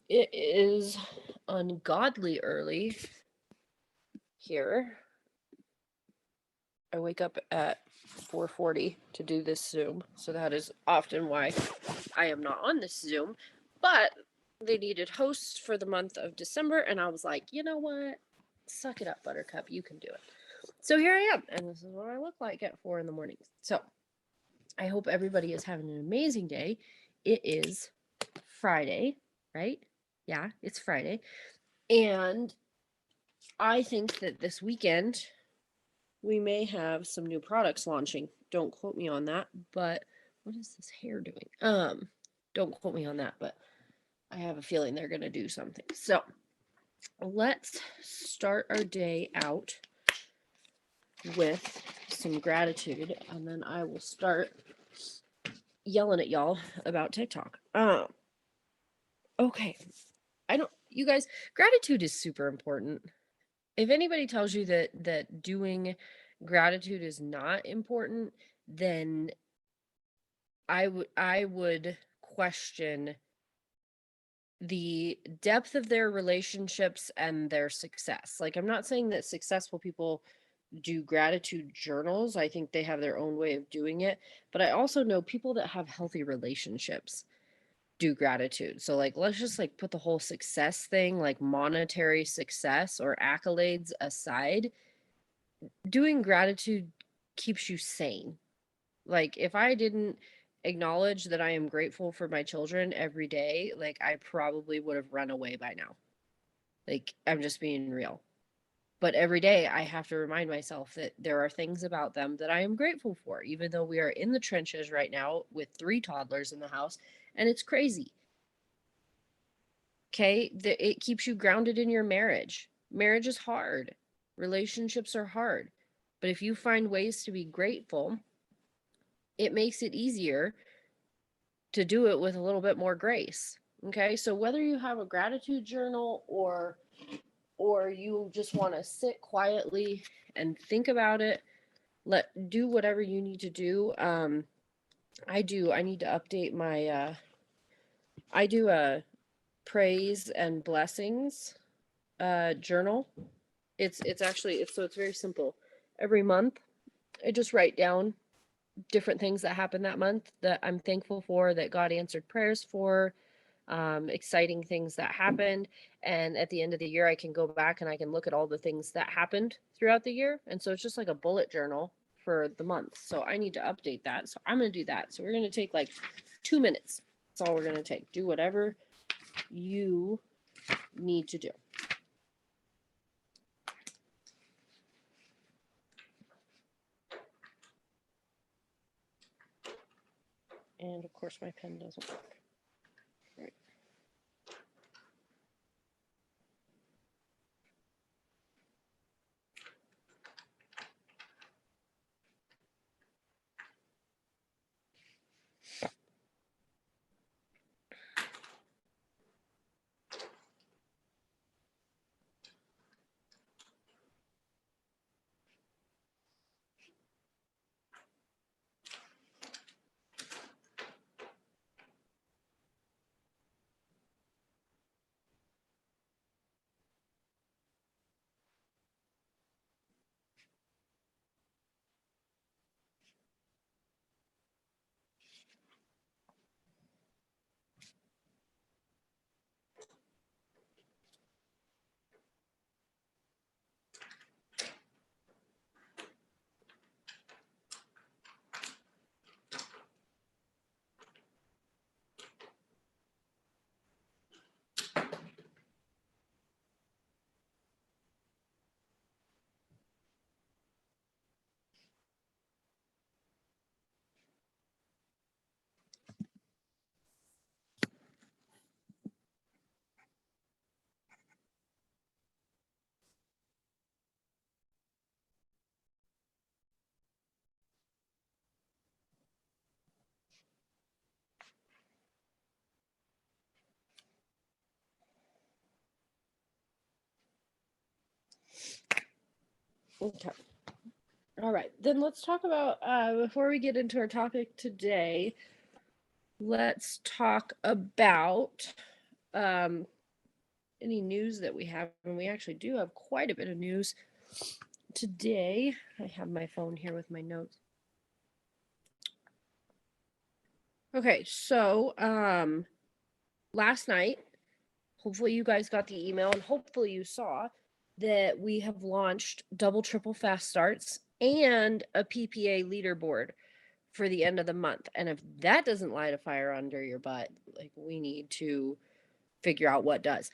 It is ungodly early here. I wake up at 4:40 to do this Zoom, so that is often why I am not on this Zoom. But they needed hosts for the month of December, and I was like, you know what? Suck it up, Buttercup. You can do it. So here I am, and this is what I look like at 4 in the morning. So I hope everybody is having an amazing day. It is Friday, right? Yeah, it's Friday. And I think that this weekend we may have some new products launching. Don't quote me on that, but what is this hair doing? Don't quote me on that, but I have a feeling they're going to do something. So, let's start our day out with some gratitude, and then I will start yelling at y'all about TikTok. Okay. You guys, gratitude is super important. If anybody tells you that doing gratitude is not important, then I would question the depth of their relationships and their success. Like, I'm not saying that successful people do gratitude journals. I think they have their own way of doing it, but I also know people that have healthy relationships do gratitude. So like let's just like put the whole success thing, like monetary success or accolades aside. Doing gratitude keeps you sane. Like if I didn't acknowledge that I am grateful for my children every day, like I probably would have run away by now. Like I'm just being real. But every day I have to remind myself that there are things about them that I am grateful for, even though we are in the trenches right now with 3 toddlers in the house and it's crazy. Okay, it keeps you grounded in your marriage. Marriage is hard. Relationships are hard. But if you find ways to be grateful, it makes it easier to do it with a little bit more grace. Okay? So whether you have a gratitude journal or you just want to sit quietly and think about it, do whatever you need to do. I need to update my I do a praise and blessings journal. It's very simple. Every month, I just write down different things that happened that month that I'm thankful for, that God answered prayers for, exciting things that happened. And at the end of the year, I can go back and I can look at all the things that happened throughout the year. And so it's just like a bullet journal for the month. So I need to update that. So I'm going to do that. So we're going to take like 2 minutes. That's all we're going to take. Do whatever you need to do. And of course, my pen doesn't work. Right. Okay. All right. Then let's talk about, before we get into our topic today, let's talk about any news that we have. And we actually do have quite a bit of news today. I have my phone here with my notes. Okay, so last night, hopefully you guys got the email and hopefully you saw that we have launched double, triple fast starts and a PPA leaderboard for the end of the month. And if that doesn't light a fire under your butt, like we need to figure out what does.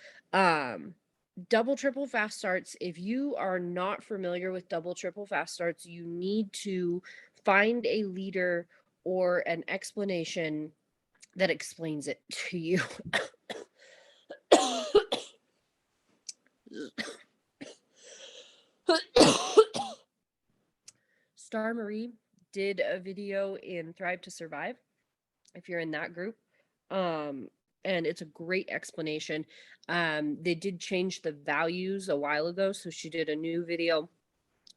Double, triple fast starts. If you are not familiar with double, triple fast starts, you need to find a leader or an explanation that explains it to you. Star Marie did a video in Thrive to Survive, if you're in that group. And it's a great explanation. They did change the values a while ago, so she did a new video.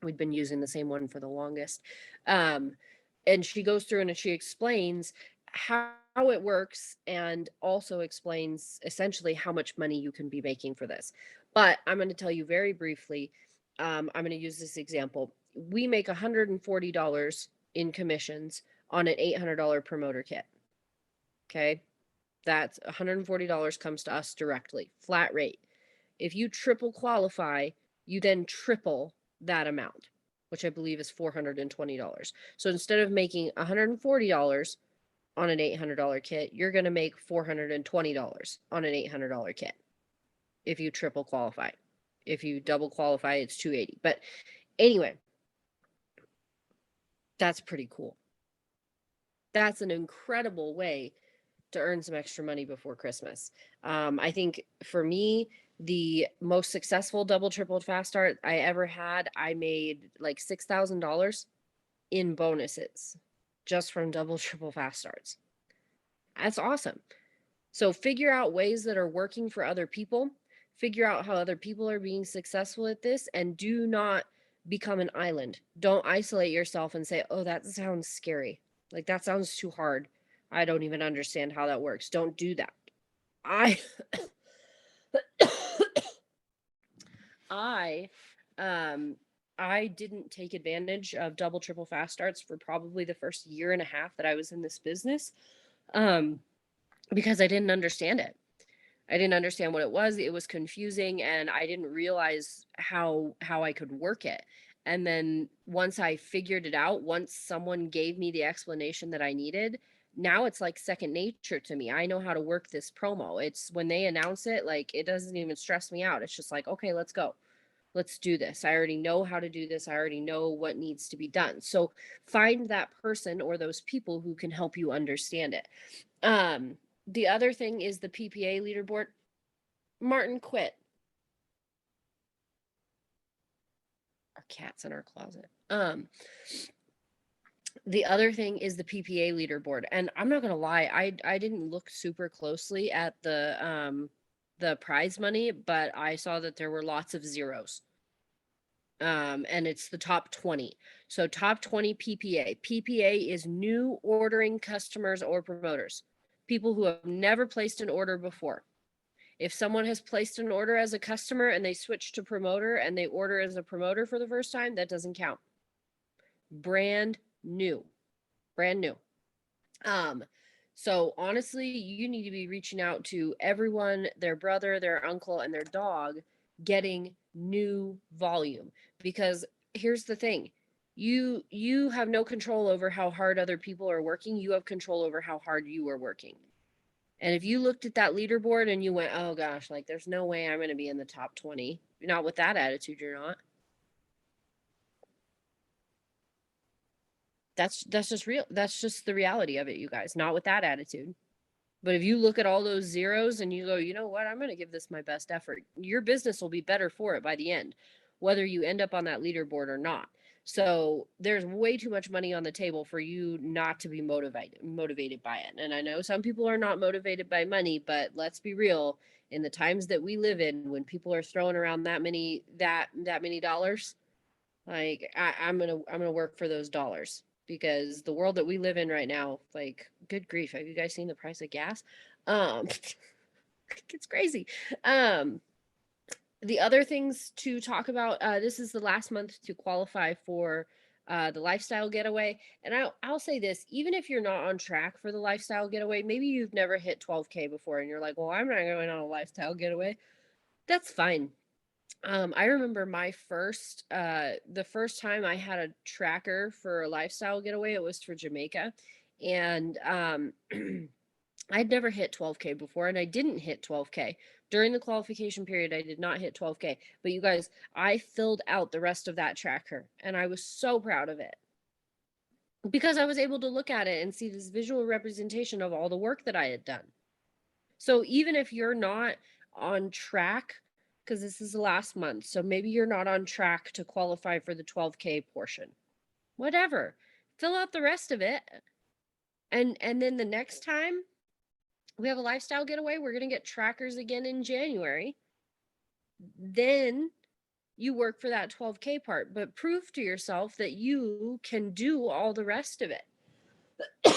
We'd been using the same one for the longest. And she goes through and she explains how it works and also explains essentially how much money you can be making for this. But I'm going to tell you very briefly. I'm going to use this example. We make $140 in commissions on an $800 promoter kit. Okay. That's $140 comes to us directly, flat rate. If you triple qualify, you then triple that amount, which I believe is $420. So instead of making $140 on an $800 kit, you're going to make $420 on an $800 kit if you triple qualify. If you double qualify, it's $280. But anyway, that's pretty cool. That's an incredible way to earn some extra money before Christmas. I think for me, the most successful double, triple fast start I ever had, I made like $6,000 in bonuses just from double, triple fast starts. That's awesome. So figure out ways that are working for other people, figure out how other people are being successful at this, and do not become an island. Don't isolate yourself and say, oh, that sounds scary. Like that sounds too hard. I don't even understand how that works. Don't do that. I I I didn't take advantage of double triple fast starts for probably the first year and a half that I was in this business. Because I didn't understand it. I didn't understand what it was. It was confusing and I didn't realize how I could work it. And then once I figured it out, once someone gave me the explanation that I needed, now it's like second nature to me. I know how to work this promo. It's when they announce it, like it doesn't even stress me out. It's just like, okay, let's go. Let's do this. I already know how to do this. I already know what needs to be done. So find that person or those people who can help you understand it. The other thing is the PPA leaderboard. Martin quit. Our cat's in our closet. The other thing is the PPA leaderboard. And I'm not gonna lie, I didn't look super closely at the prize money, but I saw that there were lots of zeros. And it's the top 20. So top 20 PPA. PPA is new ordering customers or promoters, people who have never placed an order before. If someone has placed an order as a customer and they switch to promoter and they order as a promoter for the first time, that doesn't count. Brand new. Brand new. So honestly, you need to be reaching out to everyone, their brother, their uncle, and their dog, getting new volume. Because here's the thing. You have no control over how hard other people are working. You have control over how hard you are working. And if you looked at that leaderboard and you went, oh gosh, like there's no way I'm going to be in the top 20. Not with that attitude, you're not. That's just real. That's just the reality of it, you guys. Not with that attitude. But if you look at all those zeros and you go, you know what, I'm going to give this my best effort, your business will be better for it by the end, whether you end up on that leaderboard or not. So there's way too much money on the table for you not to be motivated by it. And I know some people are not motivated by money, but let's be real. In the times that we live in, when people are throwing around that many dollars, like I'm gonna work for those dollars. because the world that we live in right now, like, good grief, have you guys seen the price of gas? It's crazy. Um, the other things to talk about, this is the last month to qualify for the lifestyle getaway. And I'll say this, even if you're not on track for the lifestyle getaway, maybe you've never hit 12K before and you're like, well, I'm not going on a lifestyle getaway. That's fine. I remember the first time I had a tracker for a lifestyle getaway, it was for Jamaica. And I'd never hit 12K before, and I didn't hit 12K. During the qualification period, I did not hit 12K. But you guys, I filled out the rest of that tracker, and I was so proud of it because I was able to look at it and see this visual representation of all the work that I had done. So even if you're not on track, because this is the last month, so maybe you're not on track to qualify for the 12K portion, whatever, fill out the rest of it. And then the next time we have a lifestyle getaway, we're going to get trackers again in January. Then you work for that 12K part, but prove to yourself that you can do all the rest of it. You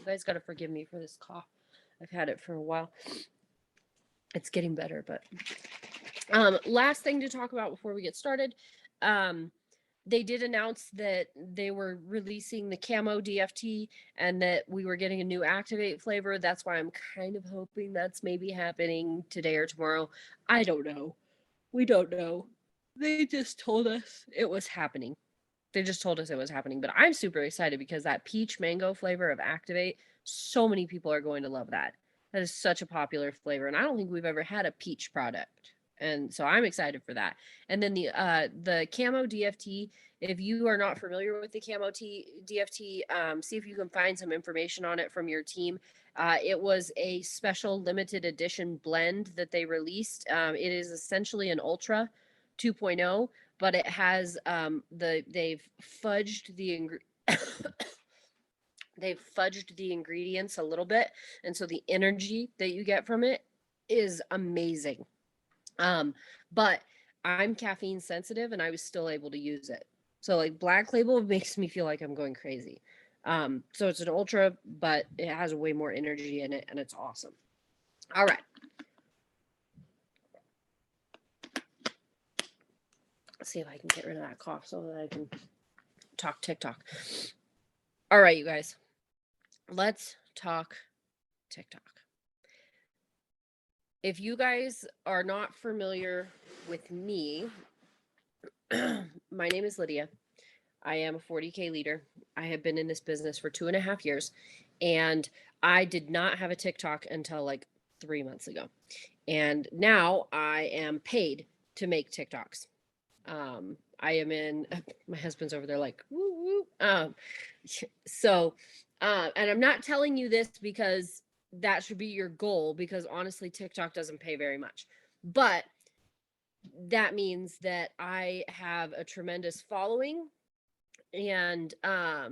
guys got to forgive me for this cough. I've had it for a while. It's getting better, but last thing to talk about before we get started. They did announce that they were releasing the camo DFT and that we were getting a new activate flavor. That's why I'm kind of hoping that's maybe happening today or tomorrow. I don't know. We don't know. They just told us it was happening. They just told us it was happening, but I'm super excited because that peach mango flavor of activate, so many people are going to love that. That is such a popular flavor, and I don't think we've ever had a peach product. And so I'm excited for that. And then the camo DFT, if you are not familiar with the camo DFT, see if you can find some information on it from your team. It was a special limited edition blend that they released. It is essentially an Ultra 2.0, but it has they've fudged the they've fudged the ingredients a little bit, and so the energy that you get from it is amazing. But I'm caffeine sensitive and I was still able to use it. So like Black Label makes me feel like I'm going crazy. So it's an ultra, but it has way more energy in it and it's awesome. All right. Let's see if I can get rid of that cough so that I can talk TikTok. All right, you guys. Let's talk TikTok. If you guys are not familiar with me, my name is Lydia. I am a 40K leader. I have been in this business for 2.5 years, and I did not have a TikTok until like 3 months ago. And now I am paid to make TikToks. I am in, my husband's over there like, woo, woo. And I'm not telling you this because that should be your goal, because honestly, TikTok doesn't pay very much. But that means that I have a tremendous following, and I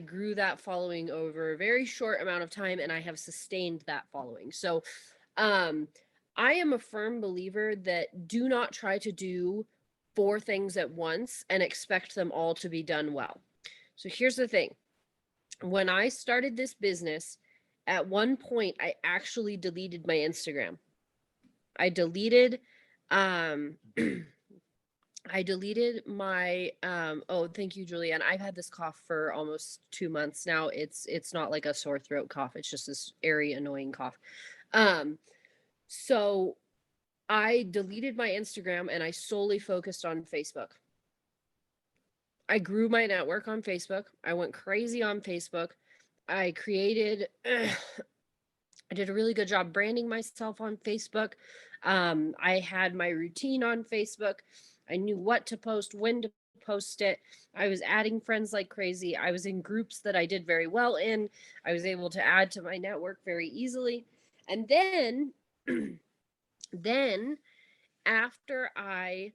grew that following over a very short amount of time, and I have sustained that following. So I am a firm believer that do not try to do 4 things at once and expect them all to be done well. So here's the thing. When I started this business, at one point, I actually deleted my Instagram. I deleted I deleted my oh, thank you, Julianne. I've had this cough for almost 2 months now. It's not like a sore throat cough. It's just this airy, annoying cough. So I deleted my Instagram and I solely focused on Facebook. I grew my network on Facebook. I went crazy on Facebook. I did a really good job branding myself on Facebook. I had my routine on Facebook. I knew what to post, when to post it. I was adding friends like crazy. I was in groups that I did very well in. I was able to add to my network very easily. And then, then after I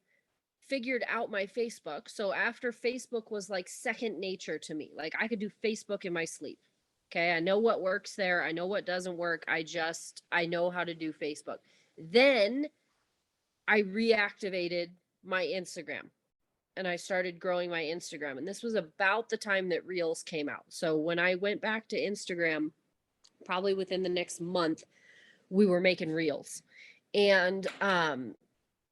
figured out my Facebook, so after Facebook was like second nature to me, like I could do Facebook in my sleep. Okay, I know what works there. I know what doesn't work. I know how to do Facebook. Then I reactivated my Instagram. and I started growing my Instagram. And this was about the time that Reels came out. So when I went back to Instagram, probably within the next month, we were making Reels. And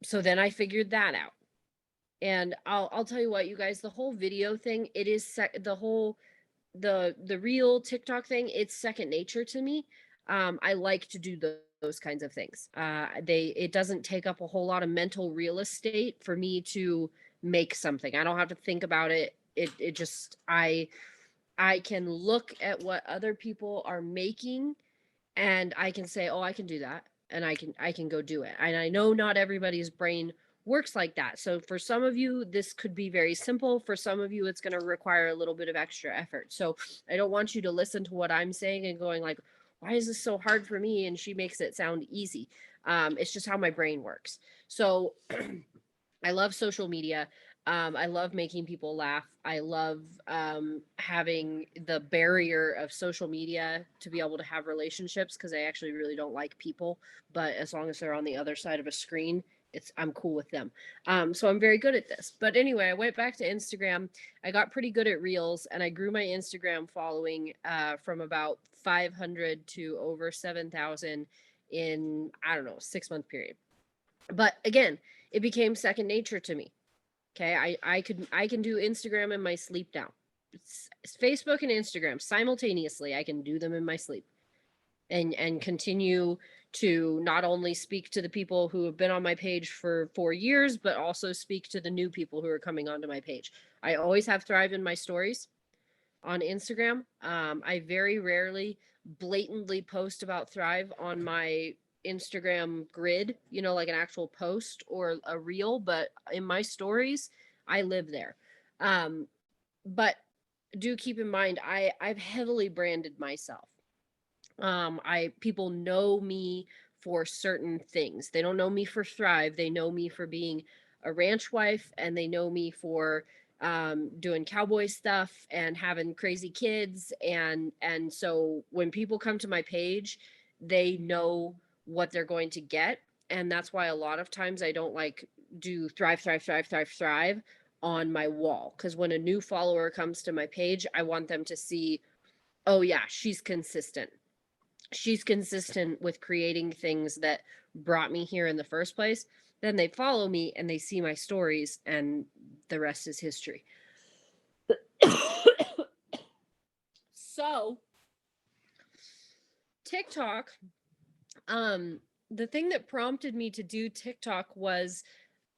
so then I figured that out. And I'll tell you what, you guys, the whole video thing, it is the whole the real TikTok thing, it's second nature to me. I like to do those kinds of things. It doesn't take up a whole lot of mental real estate for me to make something. I don't have to think about it. It just I can look at what other people are making, and I can say, "Oh, I can do that." And I can go do it. And I know not everybody's brain works like that. So for some of you this could be very simple, for some of you it's going to require a little bit of extra effort. So I don't want you to listen to what I'm saying and going like, why is this so hard for me and she makes it sound easy. It's just how my brain works. So I love social media. I love making people laugh. I love having the barrier of social media to be able to have relationships, because I actually really don't like people. But as long as they're on the other side of a screen, I'm cool with them. So I'm very good at this. But anyway, I went back to Instagram. I got pretty good at Reels, and I grew my Instagram following from about 500 to over 7,000 in, I don't know, 6-month period. But again, it became second nature to me. Okay, I can do Instagram in my sleep now. It's Facebook and Instagram simultaneously. I can do them in my sleep, and continue to not only speak to the people who have been on my page for 4 years, but also speak to the new people who are coming onto my page. I always have Thrive in my stories on Instagram. I very rarely blatantly post about Thrive on my Instagram grid, like an actual post or a reel, but in my stories, I live there. But do keep in mind, I've heavily branded myself. People know me for certain things. They don't know me for Thrive. They know me for being a ranch wife, and they know me for doing cowboy stuff and having crazy kids. And so when people come to my page, they know what they're going to get. And that's why a lot of times I don't like do thrive, thrive, thrive, thrive, thrive on my wall. Because when a new follower comes to my page, I want them to see, oh yeah, she's consistent. She's consistent with creating things that brought me here in the first place. Then they follow me and they see my stories, and the rest is history. So, TikTok, the thing that prompted me to do TikTok was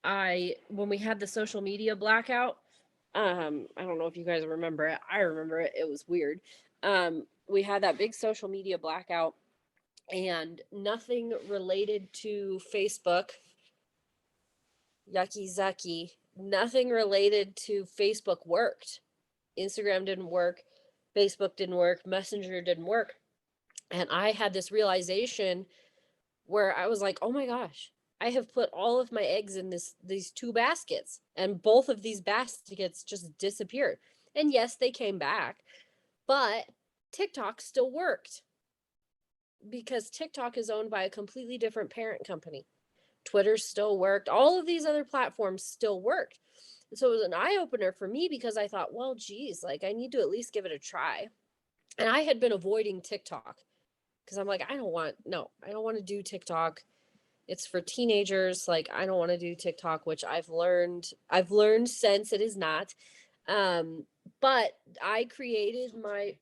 when we had the social media blackout. I don't know if you guys remember it. I remember it. It was weird. We had that big social media blackout, and nothing related to Facebook, yucky zucky, nothing related to Facebook worked. Instagram didn't work, Facebook didn't work, Messenger didn't work. And I had this realization where I was like, oh my gosh, I have put all of my eggs in these two baskets, and both of these baskets just disappeared. And yes, they came back, but TikTok still worked, because TikTok is owned by a completely different parent company. Twitter still worked. All of these other platforms still worked. So it was an eye opener for me, because I thought, well, geez, like I need to at least give it a try. And I had been avoiding TikTok because I'm like, I don't want to do TikTok. It's for teenagers. Like, I don't want to do TikTok, which I've learned since it is not. But I created my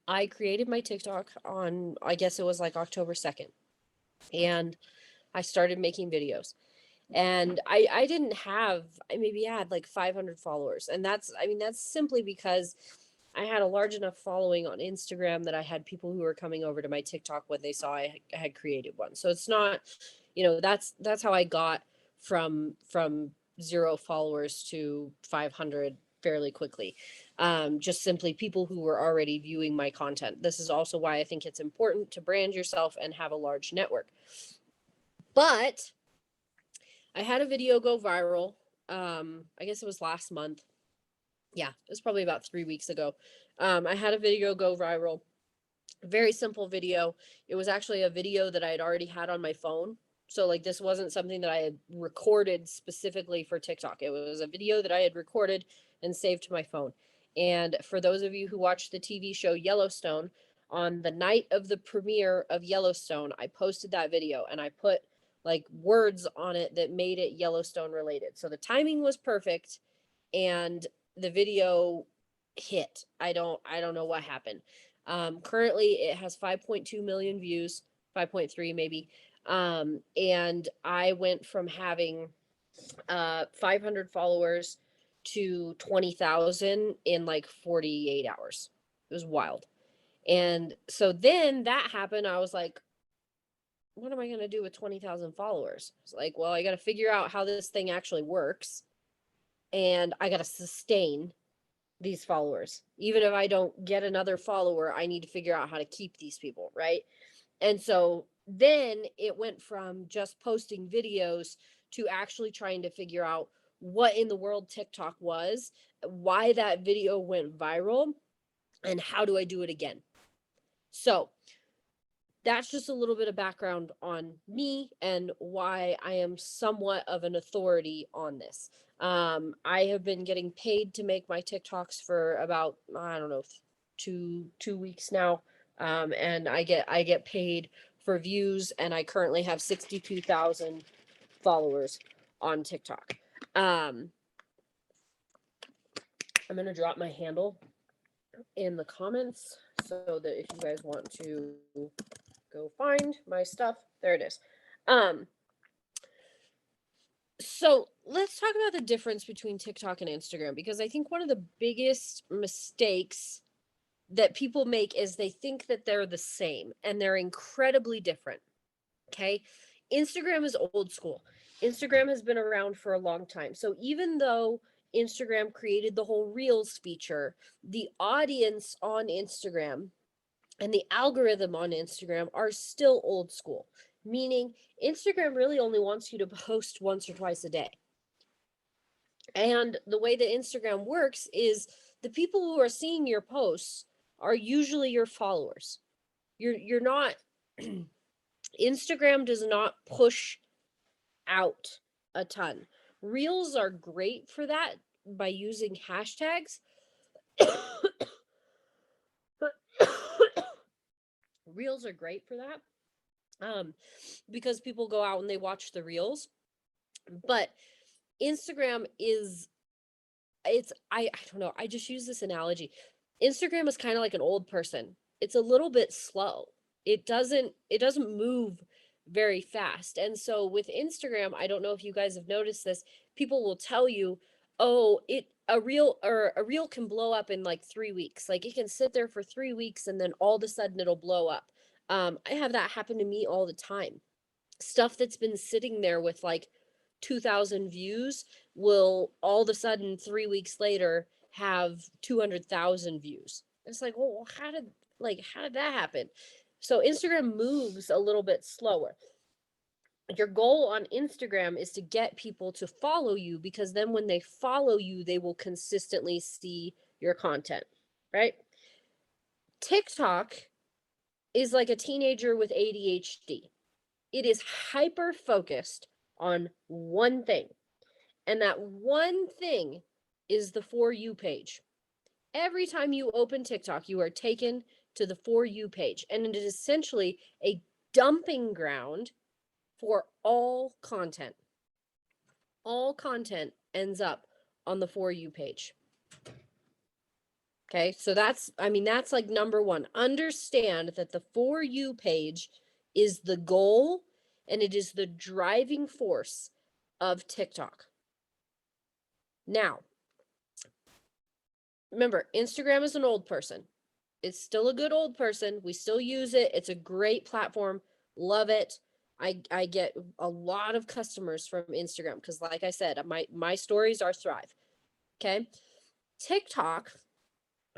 I created my TikTok on, I guess it was like October 2nd. And I started making videos. And I didn't have, I maybe had like 500 followers. And that's simply because I had a large enough following on Instagram that I had people who were coming over to my TikTok when they saw I had created one. So it's not, that's how I got from 0 followers to 500 fairly quickly. Just simply people who were already viewing my content. This is also why I think it's important to brand yourself and have a large network. But I had a video go viral. I guess it was last month. Yeah, it was probably about 3 weeks ago. I had a video go viral, Very simple video. It was actually a video that I had already had on my phone. So like this wasn't something that I had recorded specifically for TikTok. It was a video that I had recorded and saved to my phone. And for those of you who watch the TV show Yellowstone, on the night of the premiere of Yellowstone, I posted that video and I put like words on it that made it Yellowstone related. So the timing was perfect and the video hit. I don't know what happened. Currently it has 5.2 million views, 5.3 maybe. And I went from having 500 followers to 20,000 in like 48 hours. It was wild. And so then that happened. I was like, what am I going to do with 20,000 followers? It's like, well, I got to figure out how this thing actually works. And I got to sustain these followers. Even if I don't get another follower, I need to figure out how to keep these people, right? And so then it went from just posting videos to actually trying to figure out what in the world TikTok was, why that video went viral, and how do I do it again. So that's just a little bit of background on me and why I am somewhat of an authority on this. I have been getting paid to make my TikToks for about, I don't know, 2 weeks now. And I get paid for views, and I currently have 62,000 followers on TikTok. I'm gonna drop my handle in the comments so that if you guys want to go find my stuff, there it is. Um, so let's talk about the difference between TikTok and Instagram, because I think one of the biggest mistakes that people make is they think that they're the same, and they're incredibly different. Okay. Instagram is old school. Instagram has been around for a long time. So even though Instagram created the whole Reels feature, the audience on Instagram and the algorithm on Instagram are still old school, meaning Instagram really only wants you to post once or twice a day. And the way that Instagram works is the people who are seeing your posts are usually your followers. You're not Instagram does not push out a ton. Reels are great for that by using hashtags. Reels are great for that. Because people go out and they watch the reels. But Instagram is I don't know, I just use this analogy. Instagram is kind of like an old person. It's a little bit slow. It doesn't move very fast. And so with Instagram, I don't know if you guys have noticed this, people will tell you, "Oh, a reel can blow up in like 3 weeks. Like it can sit there for 3 weeks and then all of a sudden it'll blow up." I have that happen to me all the time. Stuff that's been sitting there with like 2,000 views will all of a sudden 3 weeks later have 200,000 views. It's like, well, how did that happen? So Instagram moves a little bit slower. Your goal on Instagram is to get people to follow you, because then when they follow you, they will consistently see your content, right? TikTok is like a teenager with ADHD. It is hyper focused on one thing. And that one thing is the For You page. Every time you open TikTok, you are taken to the For You page. And it is essentially a dumping ground for all content. All content ends up on the For You page. Okay, so that's like number one. Understand that the For You page is the goal and it is the driving force of TikTok. Now, remember, Instagram is an old person. It's still a good old person. We still use it. It's a great platform. Love it. I get a lot of customers from Instagram because, like I said, my stories are thrive. Okay. TikTok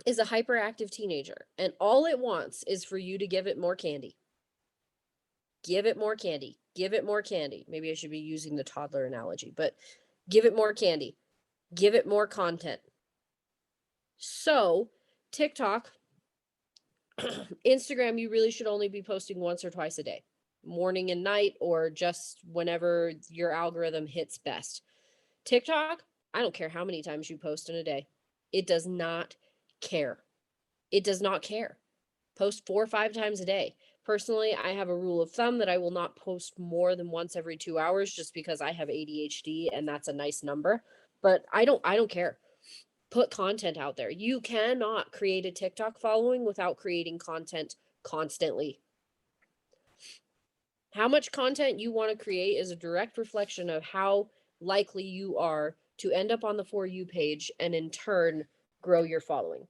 is a hyperactive teenager, and all it wants is for you to give it more candy. Give it more candy. Give it more candy. Maybe I should be using the toddler analogy, but give it more candy. Give it more content. So TikTok Instagram, you really should only be posting once or twice a day, morning and night, or just whenever your algorithm hits best. TikTok, I don't care how many times you post in a day. It does not care. It does not care. Post 4 or 5 times a day. Personally, I have a rule of thumb that I will not post more than once every 2 hours just because I have ADHD and that's a nice number. But I don't care. Put content out there. You cannot create a TikTok following without creating content constantly. How much content you want to create is a direct reflection of how likely you are to end up on the For You page and in turn grow your following.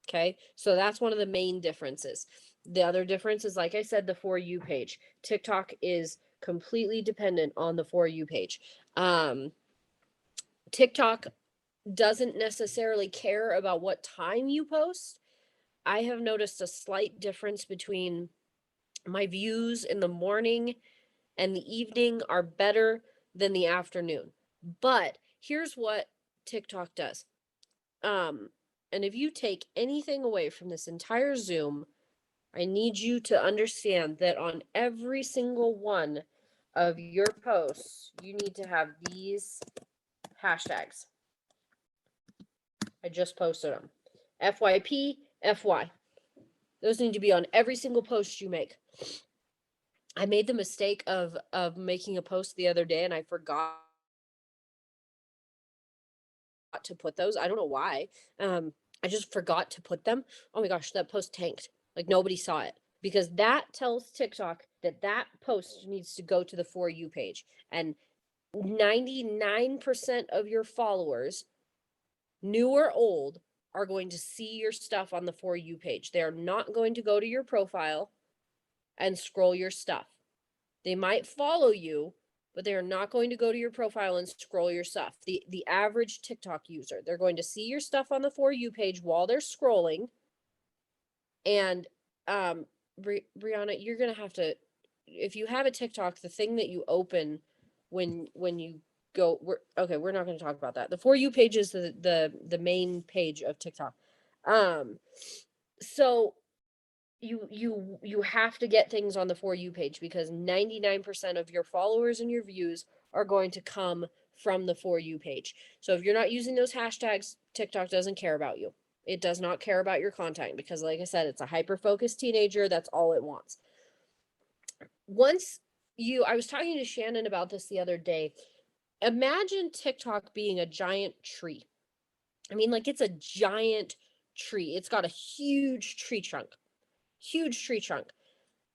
Okay, so that's one of the main differences. The other difference is, like I said, the For You page. TikTok is completely dependent on the For You page. TikTok doesn't necessarily care about what time you post. I have noticed a slight difference between my views in the morning and the evening are better than the afternoon. But here's what TikTok does. And if you take anything away from this entire Zoom, I need you to understand that on every single one of your posts, you need to have these hashtags. I just posted them. FYP, FY. Those need to be on every single post you make. I made the mistake of making a post the other day and I forgot to put those. I don't know why. I just forgot to put them. Oh my gosh, that post tanked. Like nobody saw it because that tells TikTok that that post needs to go to the For You page. And 99% of your followers, new or old, are going to see your stuff on the For You page. They are not going to go to your profile and scroll your stuff. They might follow you, but they are not going to go to your profile and scroll your stuff. The average TikTok user, they're going to see your stuff on the For You page while they're scrolling. And Brianna, you're gonna have to, if you have a TikTok, the thing that you open when you go, we're not going to talk about that. The For You page is the main page of TikTok. So you have to get things on the For You page because 99% of your followers and your views are going to come from the For You page. So if you're not using those hashtags, TikTok doesn't care about you. It does not care about your content because, like I said, it's a hyper-focused teenager. That's all it wants. I was talking to Shannon about this the other day. Imagine TikTok being a giant tree. I mean, like it's a giant tree. It's got a huge tree trunk. Huge tree trunk.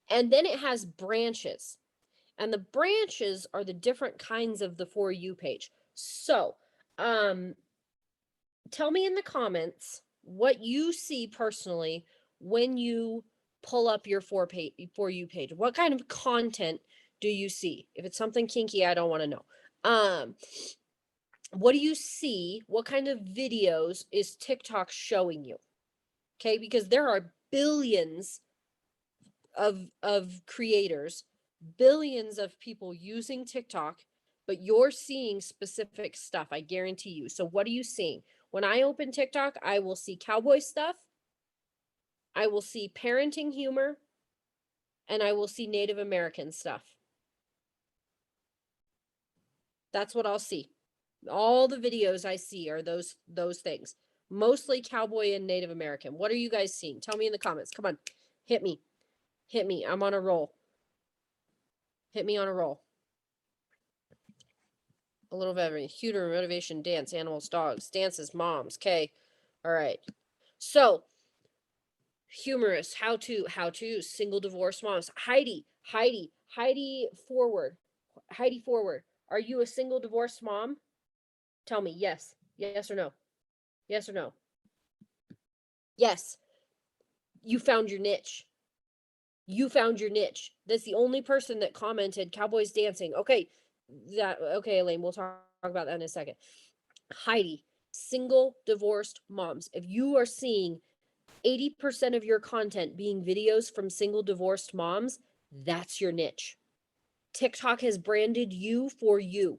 And then it has branches. And the branches are the different kinds of the For You page. So, tell me in the comments what you see personally when you pull up your For You page. What kind of content do you see? If it's something kinky, I don't want to know. What do you see? What kind of videos is TikTok showing you? Okay, because there are billions of creators, billions of people using TikTok, but you're seeing specific stuff, I guarantee you. So what are you seeing? When I open TikTok, I will see cowboy stuff, I will see parenting humor, and I will see Native American stuff. That's what I'll see. All the videos I see are those things. Mostly cowboy and Native American. What are you guys seeing? Tell me in the comments. Come on. Hit me. Hit me. I'm on a roll. Hit me on a roll. A little of everything. Humor, motivation, dance, animals, dogs, dances, moms. Okay. All right. So, humorous, how to, single divorce moms. Heidi forward. Heidi forward. Are you a single divorced mom? Tell me yes. Yes or no? Yes or no? Yes. You found your niche. You found your niche. That's the only person that commented cowboys dancing. Okay. Okay, Elaine, we'll talk about that in a second. Heidi, single divorced moms. If you are seeing 80% of your content being videos from single divorced moms, that's your niche. TikTok has branded you for you.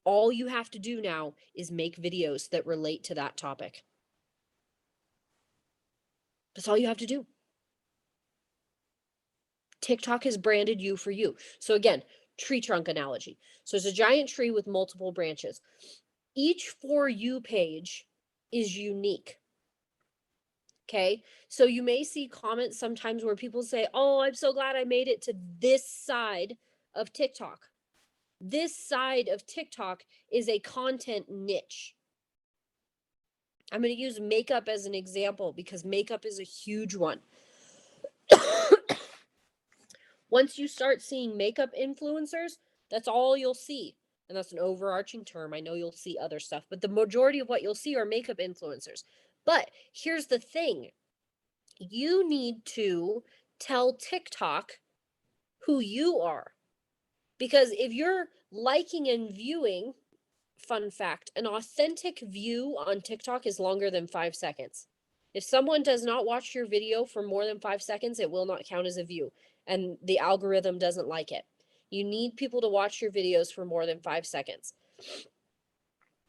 All you have to do now is make videos that relate to that topic. That's all you have to do. TikTok has branded you for you. So again, tree trunk analogy. So it's a giant tree with multiple branches. Each For You page is unique. Okay. So you may see comments sometimes where people say, "Oh, I'm so glad I made it to this side of TikTok." This side of TikTok is a content niche. I'm going to use makeup as an example because makeup is a huge one. Once you start seeing makeup influencers, that's all you'll see. And that's an overarching term. I know you'll see other stuff, but the majority of what you'll see are makeup influencers. But here's the thing, you need to tell TikTok who you are. Because if you're liking and viewing, fun fact, an authentic view on TikTok is longer than 5 seconds. If someone does not watch your video for more than 5 seconds, it will not count as a view, and the algorithm doesn't like it. You need people to watch your videos for more than 5 seconds.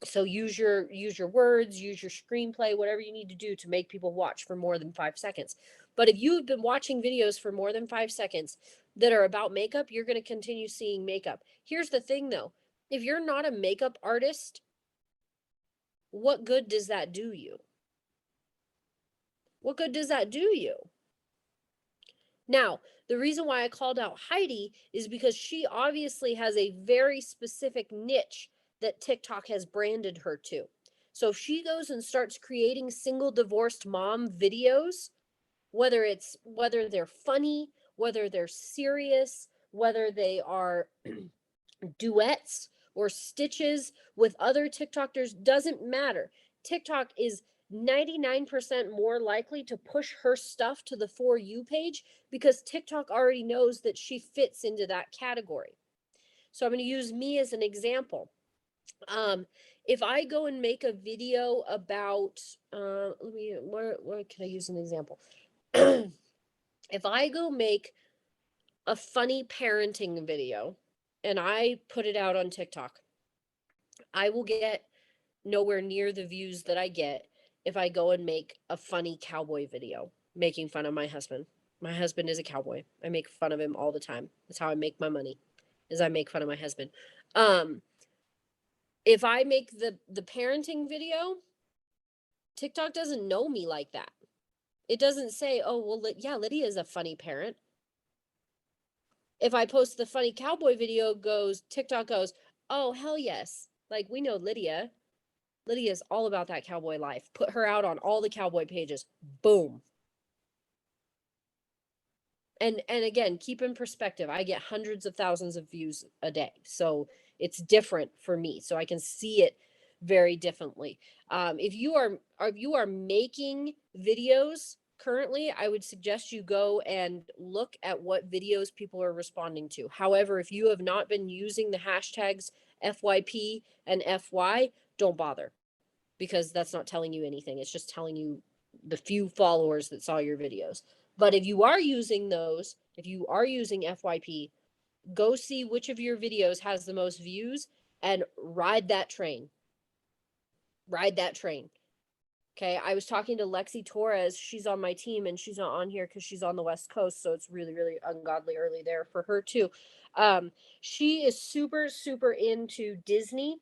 So use your words, use your screenplay, whatever you need to do to make people watch for more than 5 seconds. But if you've been watching videos for more than 5 seconds that are about makeup, you're going to continue seeing makeup. Here's the thing though, if you're not a makeup artist, what good does that do you? What good does that do you? Now, the reason why I called out Heidi is because she obviously has a very specific niche that TikTok has branded her to. So if she goes and starts creating single divorced mom videos, whether they're funny, whether they're serious, whether they are duets or stitches with other TikTokers, doesn't matter. TikTok is 99% more likely to push her stuff to the For You page because TikTok already knows that she fits into that category. So I'm going to use me as an example. If I go and make a where can I use an example? If I go make a funny parenting video and I put it out on TikTok, I will get nowhere near the views that I get if I go and make a funny cowboy video making fun of my husband. My husband is a cowboy. I make fun of him all the time. That's how I make my money, is I make fun of my husband. If I make the parenting video, TikTok doesn't know me like that. It doesn't say, "Oh, well, yeah, Lydia is a funny parent." If I post the funny cowboy video, TikTok goes, "Oh, hell yes. Like, we know Lydia. Lydia's all about that cowboy life. Put her out on all the cowboy pages." Boom. And again, keep in perspective, I get hundreds of thousands of views a day. So it's different for me. So I can see it very differently. If you are making videos currently, I would suggest you go and look at what videos people are responding to. However, if you have not been using the hashtags FYP and FY, don't bother, because that's not telling you anything. It's just telling you the few followers that saw your videos. But if you are using those, if you are using FYP, go see which of your videos has the most views and ride that train. Ride that train. Okay, I was talking to Lexi Torres. She's on my team and she's not on here because she's on the West Coast. So it's really, really ungodly early there for her too. She is super, super into Disney.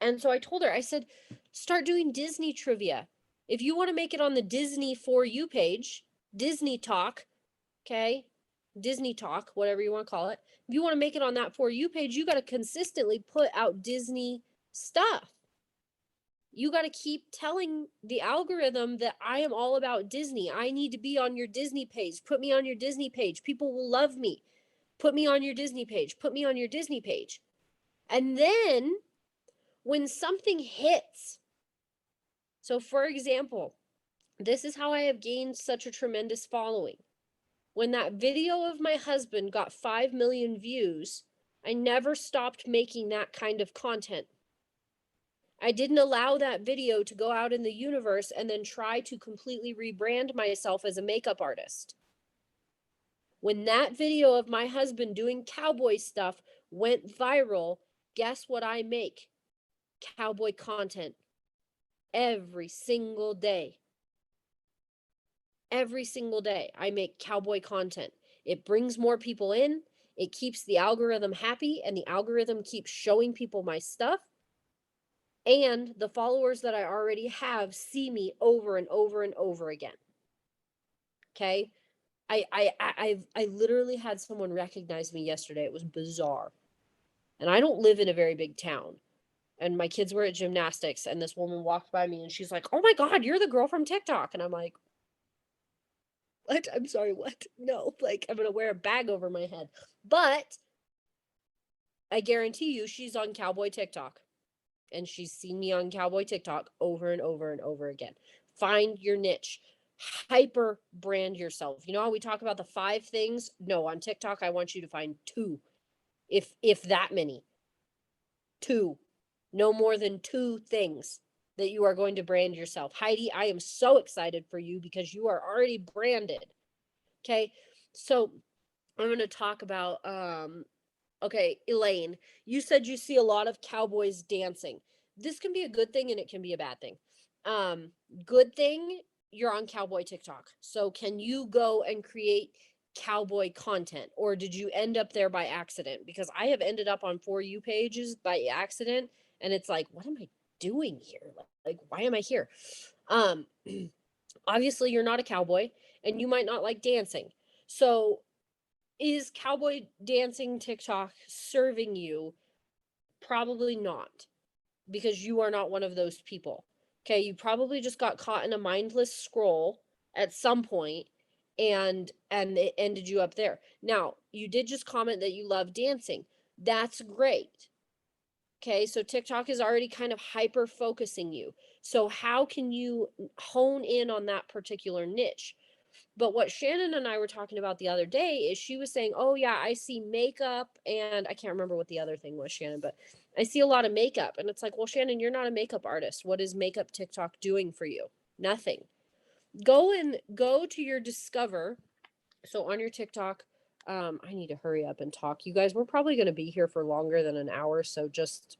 And so I told her, I said, start doing Disney trivia. If you want to make it on the Disney For You page, Disney Talk, okay? Disney Talk, whatever you want to call it. If you want to make it on that For You page, you got to consistently put out Disney stuff. You got to keep telling the algorithm that I am all about Disney. I need to be on your Disney page. Put me on your Disney page. People will love me. Put me on your Disney page. Put me on your Disney page. And then when something hits, so for example, this is how I have gained such a tremendous following. When that video of my husband got 5 million views, I never stopped making that kind of content. I didn't allow that video to go out in the universe and then try to completely rebrand myself as a makeup artist. When that video of my husband doing cowboy stuff went viral, guess what I make? Cowboy content every single day. Every single day, I make cowboy content. It brings more people in, it keeps the algorithm happy, and the algorithm keeps showing people my stuff. And the followers that I already have see me over and over and over again. Okay? I literally had someone recognize me yesterday. It was bizarre. And I don't live in a very big town. And my kids were at gymnastics, and this woman walked by me and she's like, "Oh my God, you're the girl from TikTok." And I'm like, "What? I'm sorry, what? No, like, I'm going to wear a bag over my head." But I guarantee you she's on Cowboy TikTok. And she's seen me on Cowboy TikTok over and over and over again. Find your niche. Hyper brand yourself. You know how we talk about the 5 things? No, on TikTok I want you to find 2. If that many. 2. No more than 2 things that you are going to brand yourself. Heidi, I am so excited for you because you are already branded. Okay? So, I'm going to talk about okay, Elaine, you said you see a lot of cowboys dancing. This can be a good thing and it can be a bad thing. Um, Good thing, you're on cowboy TikTok. So can you go and create cowboy content, or did you end up there by accident? Because I have ended up on For You pages by accident, and it's like, what am I doing here? Like why am I here? Um Obviously you're not a cowboy and you might not like dancing. So is cowboy dancing TikTok serving you? Probably not, because you are not one of those people. Okay, you probably just got caught in a mindless scroll at some point and it ended you up there. Now, you did just comment that you love dancing. That's great. Okay, so TikTok is already kind of hyper focusing you. So how can you hone in on that particular niche? But what Shannon and I were talking about the other day is she was saying, "Oh yeah, I see makeup and I can't remember what the other thing was, Shannon, but I see a lot of makeup." And it's like, "Well, Shannon, you're not a makeup artist. What is makeup TikTok doing for you? Nothing." Go to your discover. So on your TikTok, I need to hurry up and talk. You guys, we're probably going to be here for longer than an hour, so just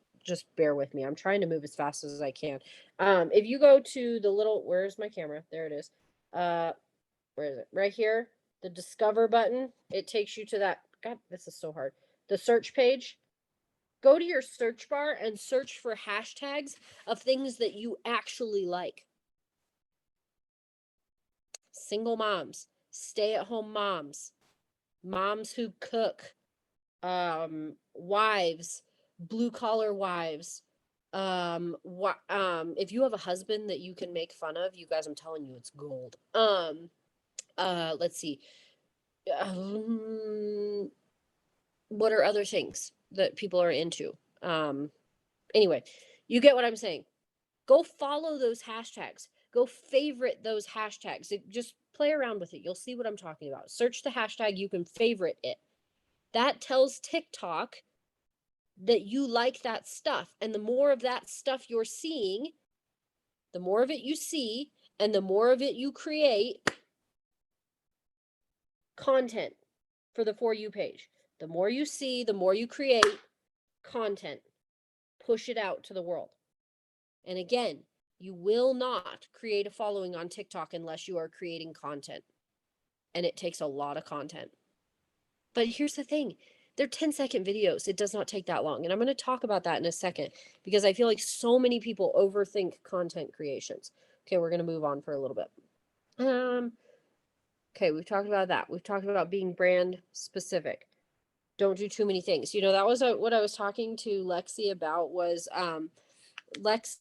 bear with me. I'm trying to move as fast as I can. If you go to the little, where's my camera? There it is. Where is it? Right here, the discover button. It takes you to that. God, this is so hard. The search page. Go to your search bar and search for hashtags of things that you actually like. Single moms, stay at home moms, moms who cook, wives, blue collar wives. If you have a husband that you can make fun of, you guys, I'm telling you, it's gold. Let's see. Um, what are other things that people are into? Um, anyway, you get what I'm saying. Go follow those hashtags. Go favorite those hashtags. Just play around with it. You'll see what I'm talking about. Search the hashtag, you can favorite it. That tells TikTok that you like that stuff. And the more of that stuff you're seeing, the more of it you see, and the more of it you create content for the For You page. The more you see, the more you create content. Push it out to the world. And again, you will not create a following on TikTok unless you are creating content. And it takes a lot of content. But here's the thing, they're 10-second videos. It does not take that long. And I'm going to talk about that in a second because I feel like so many people overthink content creations. Okay, we're going to move on for a little bit. Okay, we've talked about that. We've talked about being brand specific. Don't do too many things. You know, that was what I was talking to Lexi about was Lex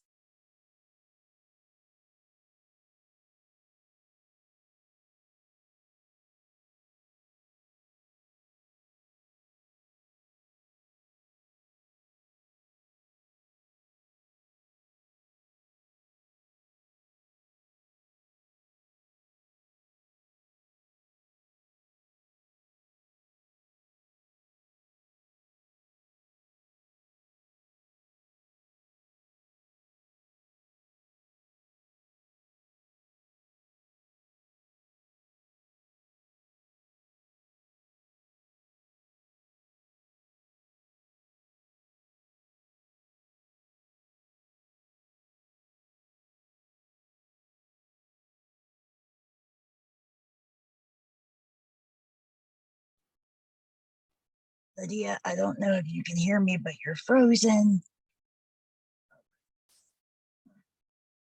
Lydia, I don't know if you can hear me, but you're frozen.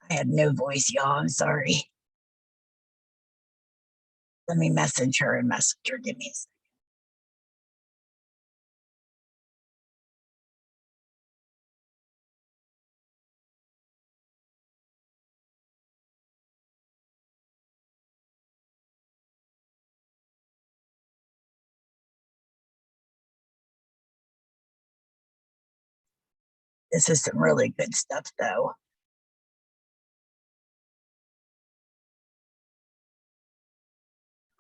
I had no voice, y'all. I'm sorry. Let me message her and message her. Give me a second. This is some really good stuff, though.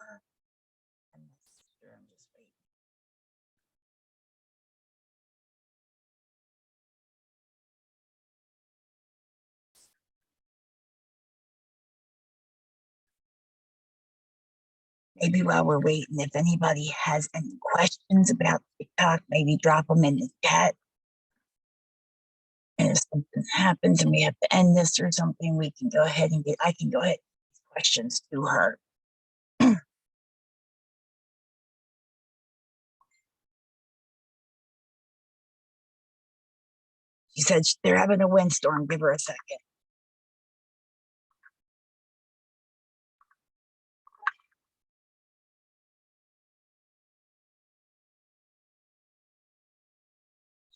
I'm just waiting. Maybe while we're waiting, if anybody has any questions about TikTok, maybe drop them in the chat. And if something happens and we have to end this or something, we can go ahead and I can go ahead and get questions to her. She said they're having a windstorm. Give her a second.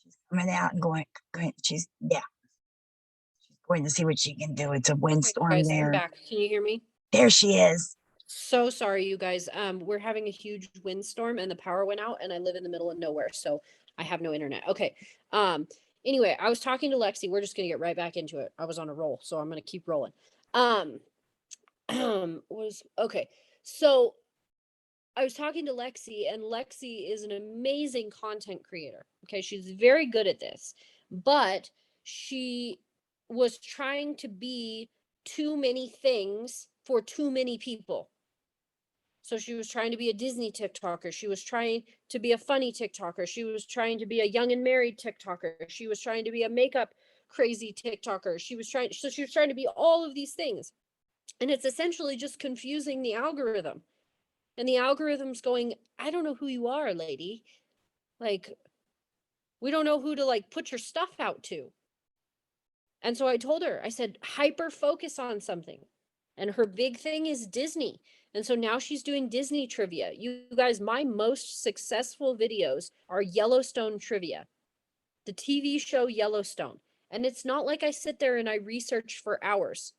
She's coming out and going she's going to see what she can do. It's a windstorm guys, there. I'm back. Can you hear me? There she is. So sorry, you guys. We're having a huge windstorm and the power went out, and I live in the middle of nowhere, so I have no internet. Okay. Anyway, I was talking to Lexi. We're just gonna get right back into it. I was on a roll, so I'm gonna keep rolling. Was okay. So I was talking to Lexi, and Lexi is an amazing content creator. Okay, she's very good at this, but she was trying to be too many things for too many people. So she was trying to be a Disney TikToker. She was trying to be a funny TikToker. She was trying to be a young and married TikToker. She was trying to be a makeup crazy TikToker. She was trying to be all of these things. And it's essentially just confusing the algorithm. And the algorithm's going, I don't know who you are, lady. Like, we don't know who to like put your stuff out to. And so I told her, I said, hyper focus on something. And her big thing is Disney. And so now she's doing Disney trivia. You guys, my most successful videos are Yellowstone trivia, the TV show Yellowstone. And it's not like I sit there and I research for hours.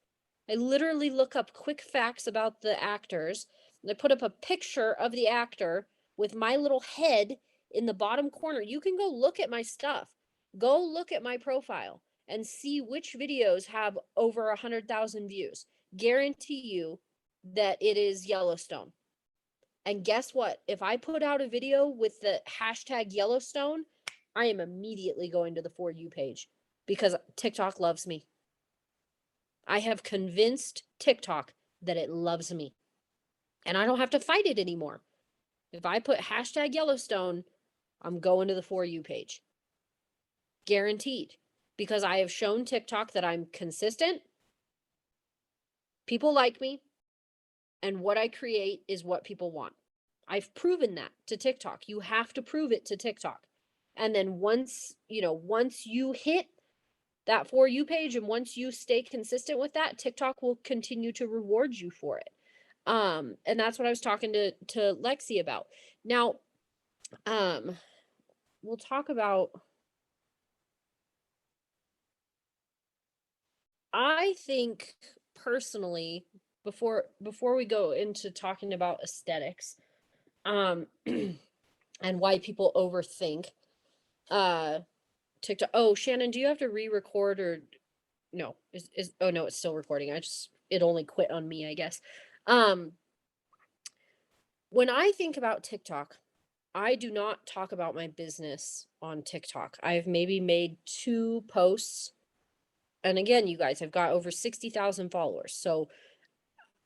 I literally look up quick facts about the actors. And I put up a picture of the actor with my little head in the bottom corner. You can go look at my stuff. Go look at my profile and see which videos have over 100,000 views. Guarantee you that it is Yellowstone. And guess what? If I put out a video with the hashtag Yellowstone, I am immediately going to the For You page because TikTok loves me. I have convinced TikTok that it loves me. And I don't have to fight it anymore. If I put hashtag Yellowstone, I'm going to the For You page. Guaranteed. Because I have shown TikTok that I'm consistent. People like me. And what I create is what people want. I've proven that to TikTok. You have to prove it to TikTok. And then once you hit that For You page and once you stay consistent with that, TikTok will continue to reward you for it. And that's what I was talking to Lexi about. Now, we'll talk about, I think personally, before we go into talking about aesthetics, and why people overthink TikTok. Oh, Shannon, do you have to re-record or no? Is oh no, it's still recording. It only quit on me, I guess. When I think about TikTok, I do not talk about my business on TikTok. I've maybe made 2 posts. And again, you guys, I've got over 60,000 followers. So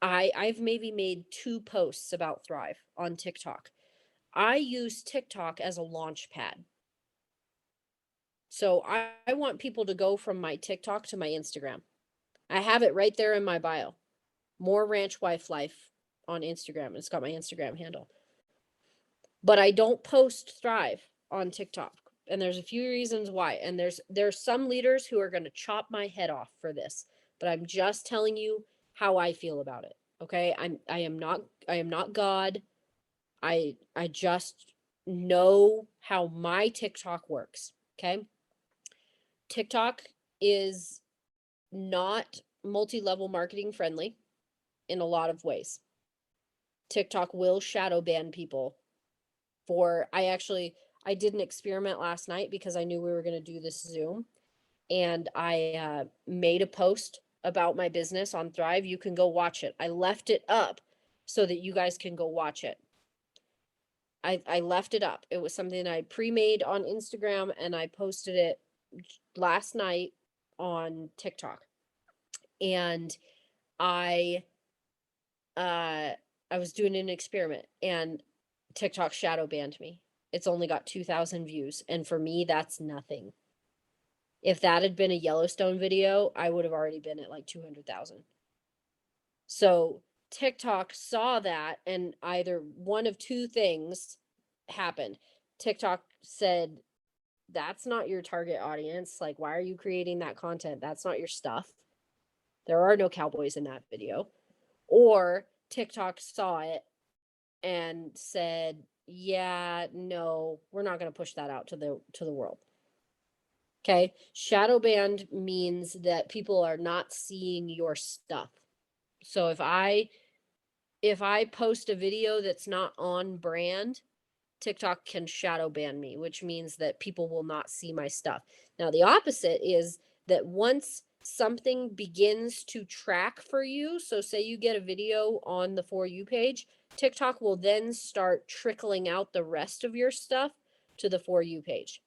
I've maybe made 2 posts about Thrive on TikTok. I use TikTok as a launch pad. So I want people to go from my TikTok to my Instagram. I have it right there in my bio. More Ranch Wife Life on Instagram. It's got my Instagram handle. But I don't post Thrive. on TikTok. And there's a few reasons why. And there's some leaders who are going to chop my head off for this, but I'm just telling you how I feel about it. Okay? I am not God. I just know how my TikTok works. Okay? TikTok is not multi-level marketing friendly in a lot of ways. TikTok will shadow ban people for I did an experiment last night because I knew we were going to do this Zoom, and I made a post about my business on Thrive. You can go watch it. I left it up so that you guys can go watch it. I left it up. It was something I pre-made on Instagram, and I posted it last night on TikTok. And I I was doing an experiment, and TikTok shadow banned me. It's only got 2,000 views, and for me that's nothing. If that had been a Yellowstone video, I would have already been at like 200,000. So TikTok saw that, and either one of two things happened. TikTok said, that's not your target audience. Like, why are you creating that content? That's not your stuff. There are no cowboys in that video. Or TikTok saw it and said, yeah, no, we're not going to push that out to the world. Okay? Shadow banned means that people are not seeing your stuff. So if I post a video that's not on brand, TikTok can shadow ban me, which means that people will not see my stuff. Now, the opposite is that once something begins to track for you, so say you get a video on the For You page, TikTok will then start trickling out the rest of your stuff to the For You page.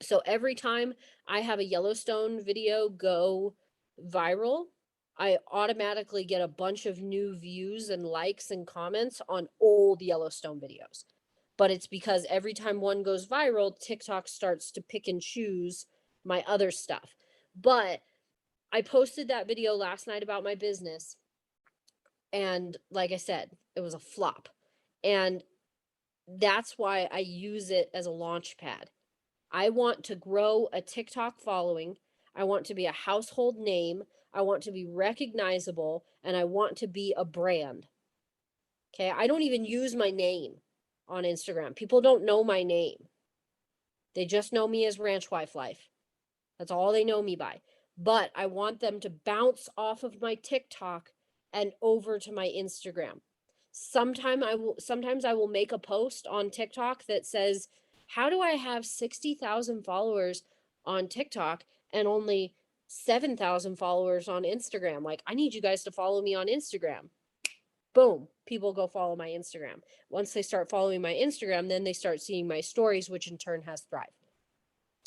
So every time I have a Yellowstone video go viral, I automatically get a bunch of new views and likes and comments on old Yellowstone videos. But it's because every time one goes viral, TikTok starts to pick and choose my other stuff. But I posted that video last night about my business, and like I said, it was a flop. And that's why I use it as a launch pad. I want to grow a TikTok following. I want to be a household name. I want to be recognizable, and I want to be a brand. Okay. I don't even use my name on Instagram. People don't know my name. They just know me as Ranch Wife Life. That's all they know me by. But I want them to bounce off of my TikTok and over to my Instagram. Sometimes I will make a post on TikTok that says, how do I have 60,000 followers on TikTok and only 7,000 followers on Instagram? Like, I need you guys to follow me on Instagram. Boom, people go follow my Instagram. Once they start following my Instagram, then they start seeing my stories, which in turn has Thrive.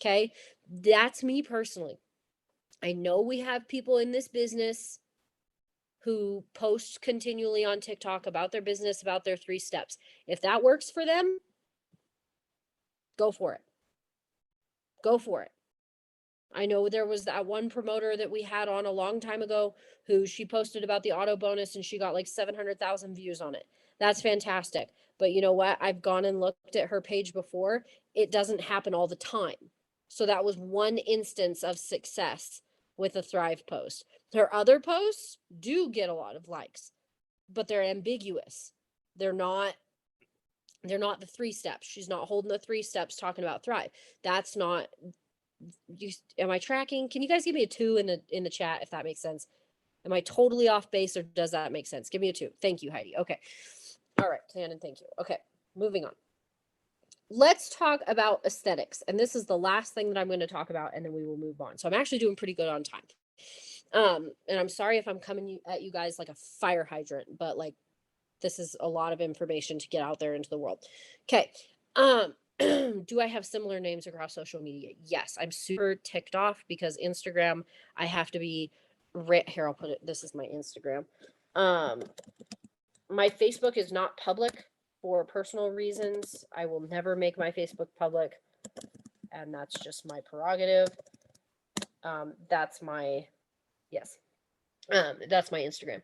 Okay, that's me personally. I know we have people in this business who post continually on TikTok about their business, about their 3 steps. If that works for them, go for it. Go for it. I know there was that one promoter that we had on a long time ago who she posted about the auto bonus and she got like 700,000 views on it. That's fantastic. But you know what? I've gone and looked at her page before. It doesn't happen all the time. So that was one instance of success with a Thrive post. Her other posts do get a lot of likes, but they're ambiguous. They're not the 3 steps. She's not holding the 3 steps talking about Thrive. That's not am I tracking? Can you guys give me a 2 in the chat if that makes sense? Am I totally off base, or does that make sense? Give me a 2. Thank you, Heidi. Okay. All right, Shannon, thank you. Okay, moving on. Let's talk about aesthetics. And this is the last thing that I'm going to talk about, and then we will move on. So I'm actually doing pretty good on time. And I'm sorry if I'm coming at you guys like a fire hydrant, but like this is a lot of information to get out there into the world. Okay. Do I have similar names across social media? Yes, I'm super ticked off because Instagram, I have to be here. I'll put it. This is my Instagram. My Facebook is not public for personal reasons. I will never make my Facebook public, and that's just my prerogative. That's my yes. That's my Instagram.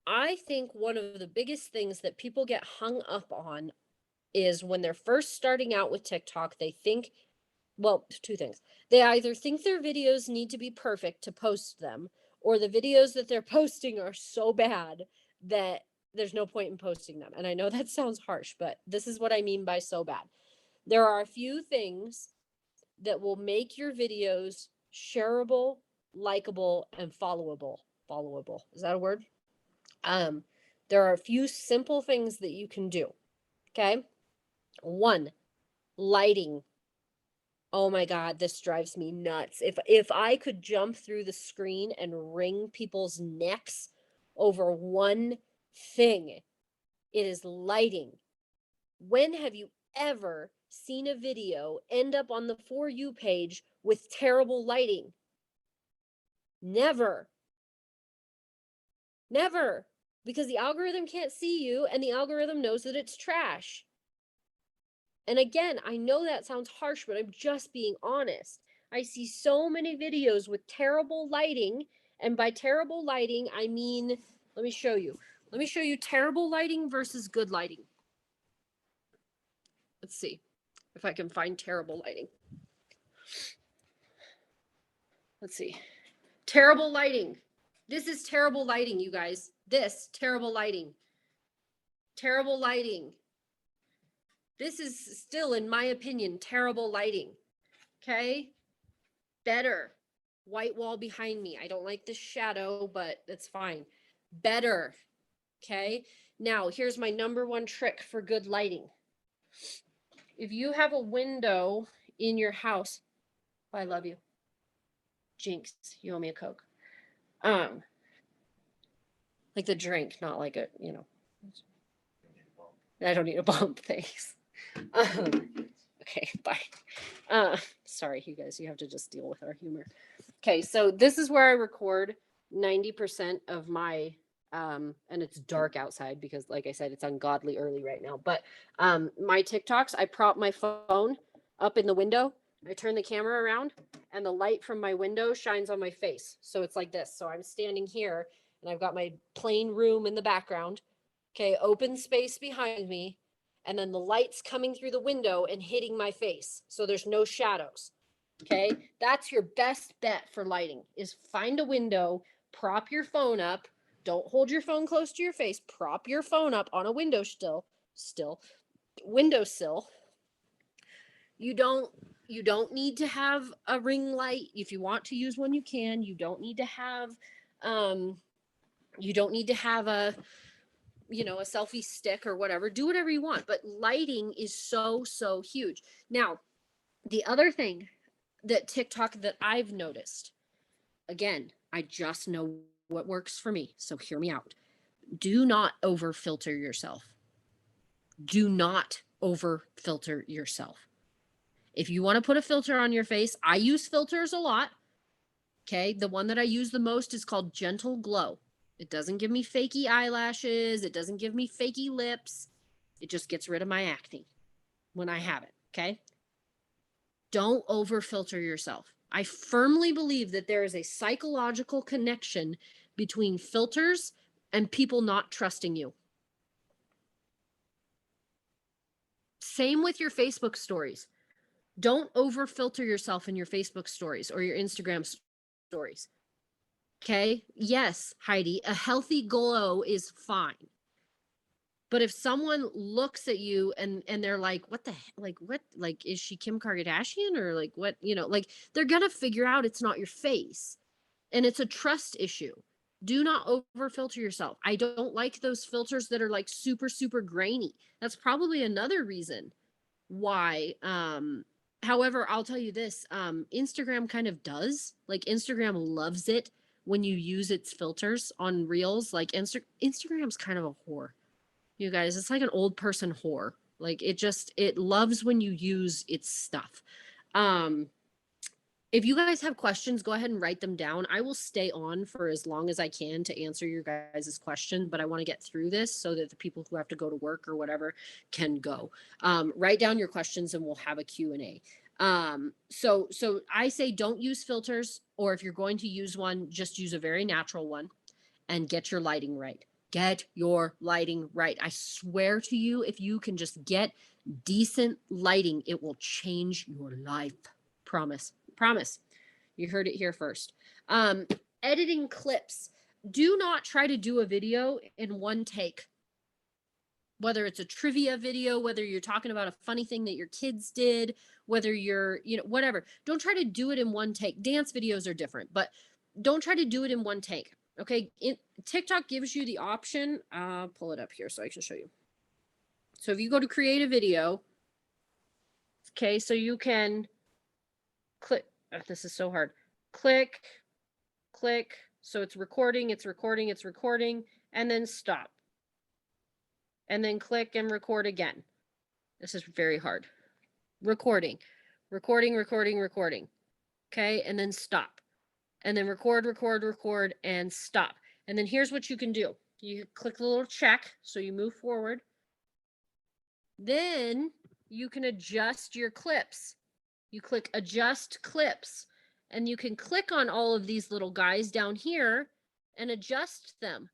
I think one of the biggest things that people get hung up on is when they're first starting out with TikTok, they think, well, two things. They either think their videos need to be perfect to post them, or the videos that they're posting are so bad that there's no point in posting them. And I know that sounds harsh, but this is what I mean by so bad. There are a few things that will make your videos shareable, likable, and followable. Followable. Is that a word? Um, there are a few simple things that you can do. Okay. One, lighting. Oh my God, this drives me nuts. If I could jump through the screen and wring people's necks over one thing, it is lighting. When have you ever seen a video end up on the For You page with terrible lighting? Never. Never. Because the algorithm can't see you and the algorithm knows that it's trash. And again, I know that sounds harsh, but I'm just being honest. I see so many videos with terrible lighting. And by terrible lighting, I mean, let me show you. Let me show you terrible lighting versus good lighting. Let's see if I can find terrible lighting. Let's see. Terrible lighting. This is terrible lighting, you guys. This, terrible lighting. Terrible lighting. This is still, in my opinion, terrible lighting. Okay? Better. White wall behind me. I don't like this shadow, but that's fine. Better. Okay? Now, here's my number one trick for good lighting. If you have a window in your house, I love you. Jinx, you owe me a Coke. Like the drink, not like a, you know. I don't need a bump, thanks. Okay, bye. Sorry, you guys, you have to just deal with our humor. Okay, so this is where I record 90% of my and it's dark outside because like I said, it's ungodly early right now. But my TikToks, I prop my phone up in the window, I turn the camera around, and the light from my window shines on my face. So it's like this. So I'm standing here and I've got my plain room in the background. Okay, open space behind me, and then the light's coming through the window and hitting my face. So there's no shadows. Okay, that's your best bet for lighting is find a window, prop your phone up. Don't hold your phone close to your face. Prop your phone up on a windowsill. Windowsill. You don't need to have a ring light. If you want to use one, you can. You don't need to have um you don't need to have a a selfie stick or whatever. Do whatever you want, but lighting is so huge. Now, the other thing that TikTok that I've noticed, again, I just know what works for me, so hear me out. Do not over filter yourself. Do not over filter yourself. If you want to put a filter on your face, I use filters a lot. Okay, the one that I use the most is called Gentle Glow. It doesn't give me fakey eyelashes. It doesn't give me fakey lips. It just gets rid of my acne when I have it. Okay. Don't over filter yourself. I firmly believe that there is a psychological connection between filters and people not trusting you. Same with your Facebook stories. Don't over filter yourself in your Facebook stories or your Instagram stories. Okay. Yes, Heidi, a healthy glow is fine. But if someone looks at you and they're like, what the like what like is she Kim Kardashian or like what, like they're gonna figure out it's not your face. And it's a trust issue. Do not over filter yourself. I don't like those filters that are like super grainy. That's probably another reason why. However, I'll tell you this, Instagram kind of does. Like Instagram loves it when you use its filters on reels. Like Instagram's kind of a whore. You guys, it's like an old person whore. Like it loves when you use its stuff. If you guys have questions, go ahead and write them down. I will stay on for as long as I can to answer your guys' question, but I want to get through this so that the people who have to go to work or whatever can go. Write down your questions and we'll have a Q&A. So I say don't use filters, or if you're going to use one, just use a very natural one and get your lighting right. Get your lighting right. I swear to you, if you can just get decent lighting, it will change your life. Promise. Promise. You heard it here first. Editing clips. Do not try to do a video in one take. Whether it's a trivia video, whether you're talking about a funny thing that your kids did, whether you're, whatever. Don't try to do it in one take. Dance videos are different, but don't try to do it in one take. Okay. TikTok gives you the option. I'll pull it up here so I can show you. So if you go to create a video, okay, so you can click. Oh, this is so hard. Click. So it's recording, and then stop. And then click and record again. This is very hard. Recording. Okay, and then stop. And then record, and stop. And then here's what you can do. You click the little check, so you move forward. Then you can adjust your clips. You click adjust clips, and you can click on all of these little guys down here and adjust them.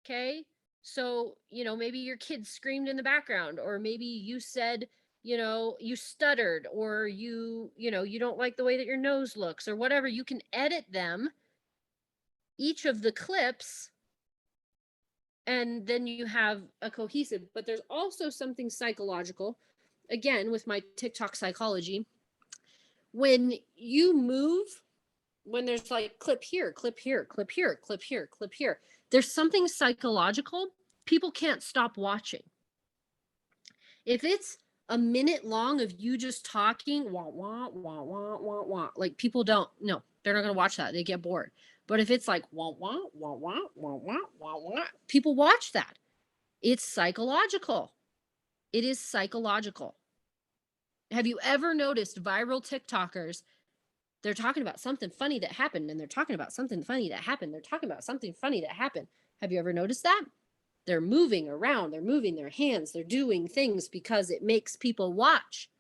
Okay? So, maybe your kid screamed in the background, or maybe you said, you stuttered, or you don't like the way that your nose looks, or whatever. You can edit them, each of the clips, and then you have a cohesive. But there's also something psychological, again, with my TikTok psychology. When you move, when there's like clip here, there's something psychological. People can't stop watching. If it's a minute long of you just talking, wah, wah, wah, wah, wah, wah, like people don't, no, they're not going to watch that. They get bored. But if it's like wah, wah, wah, wah, wah, wah, wah, wah, people watch that. It's psychological. It is psychological. Have you ever noticed viral TikTokers? They're talking about something funny that happened, and they're talking about something funny that happened. They're talking about something funny that happened. Have you ever noticed that? They're moving around. They're moving their hands. They're doing things because it makes people watch.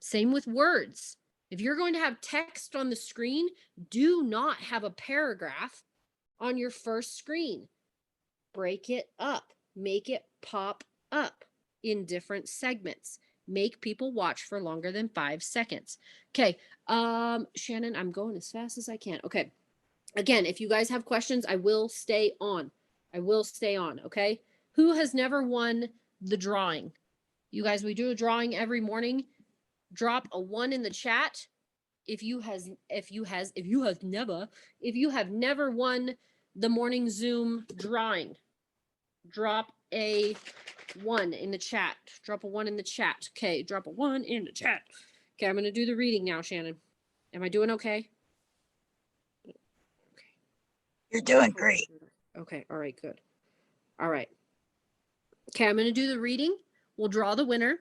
Same with words. If you're going to have text on the screen, do not have a paragraph on your first screen. Break it up. Make it pop up in different segments. Make people watch for longer than 5 seconds. Okay. Shannon, I'm going as fast as I can. Okay. Again, if you guys have questions, I will stay on. Okay. Who has never won the drawing? You guys, we do a drawing every morning. Drop a 1 in the chat if you have never won the morning Zoom drawing. Drop a 1 in the chat. Drop a 1 in the chat. Okay, drop a 1 in the chat. Okay, I'm going to do the reading now, Shannon. Am I doing okay? Okay. You're doing great. Okay, all right, good. All right. Okay, I'm going to do the reading. We'll draw the winner,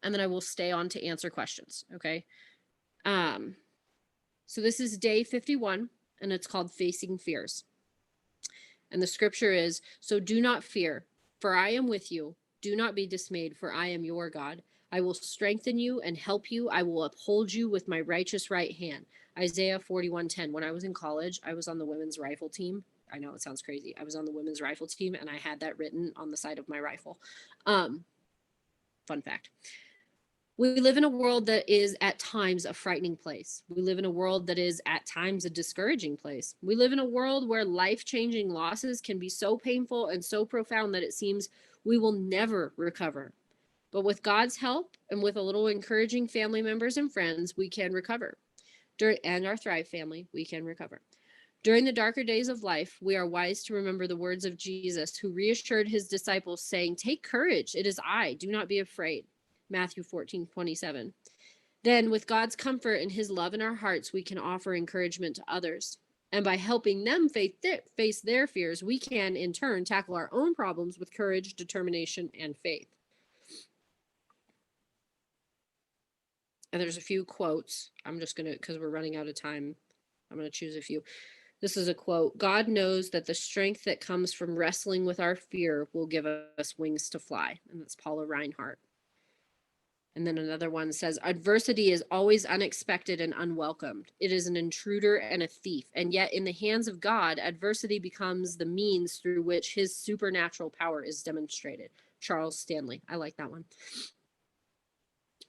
and then I will stay on to answer questions, okay? So this is day 51, and it's called Facing Fears. And the scripture is, so do not fear, for I am with you. Do not be dismayed, for I am your God. I will strengthen you and help you. I will uphold you with my righteous right hand. Isaiah 41:10. When I was in college, I was on the women's rifle team. I know it sounds crazy. I was on the women's rifle team, and I had that written on the side of my rifle. Fun fact. We live in a world that is at times a frightening place. We live in a world that is at times a discouraging place. We live in a world where life-changing losses can be so painful and so profound that it seems we will never recover. But with God's help and with a little encouraging family members and friends, we can recover. And our Thrive family, we can recover. During the darker days of life, we are wise to remember the words of Jesus, who reassured his disciples, saying, "Take courage, it is I, do not be afraid." Matthew 14:27. Then, with God's comfort and his love in our hearts, we can offer encouragement to others. And by helping them face their fears, we can, in turn, tackle our own problems with courage, determination, and faith. And there's a few quotes. I'm just going to, because we're running out of time, I'm going to choose a few. This is a quote. God knows that the strength that comes from wrestling with our fear will give us wings to fly. And that's Paula Reinhardt. And then another one says, adversity is always unexpected and unwelcomed. It is an intruder and a thief. And yet, in the hands of God, adversity becomes the means through which his supernatural power is demonstrated. Charles Stanley. I like that one.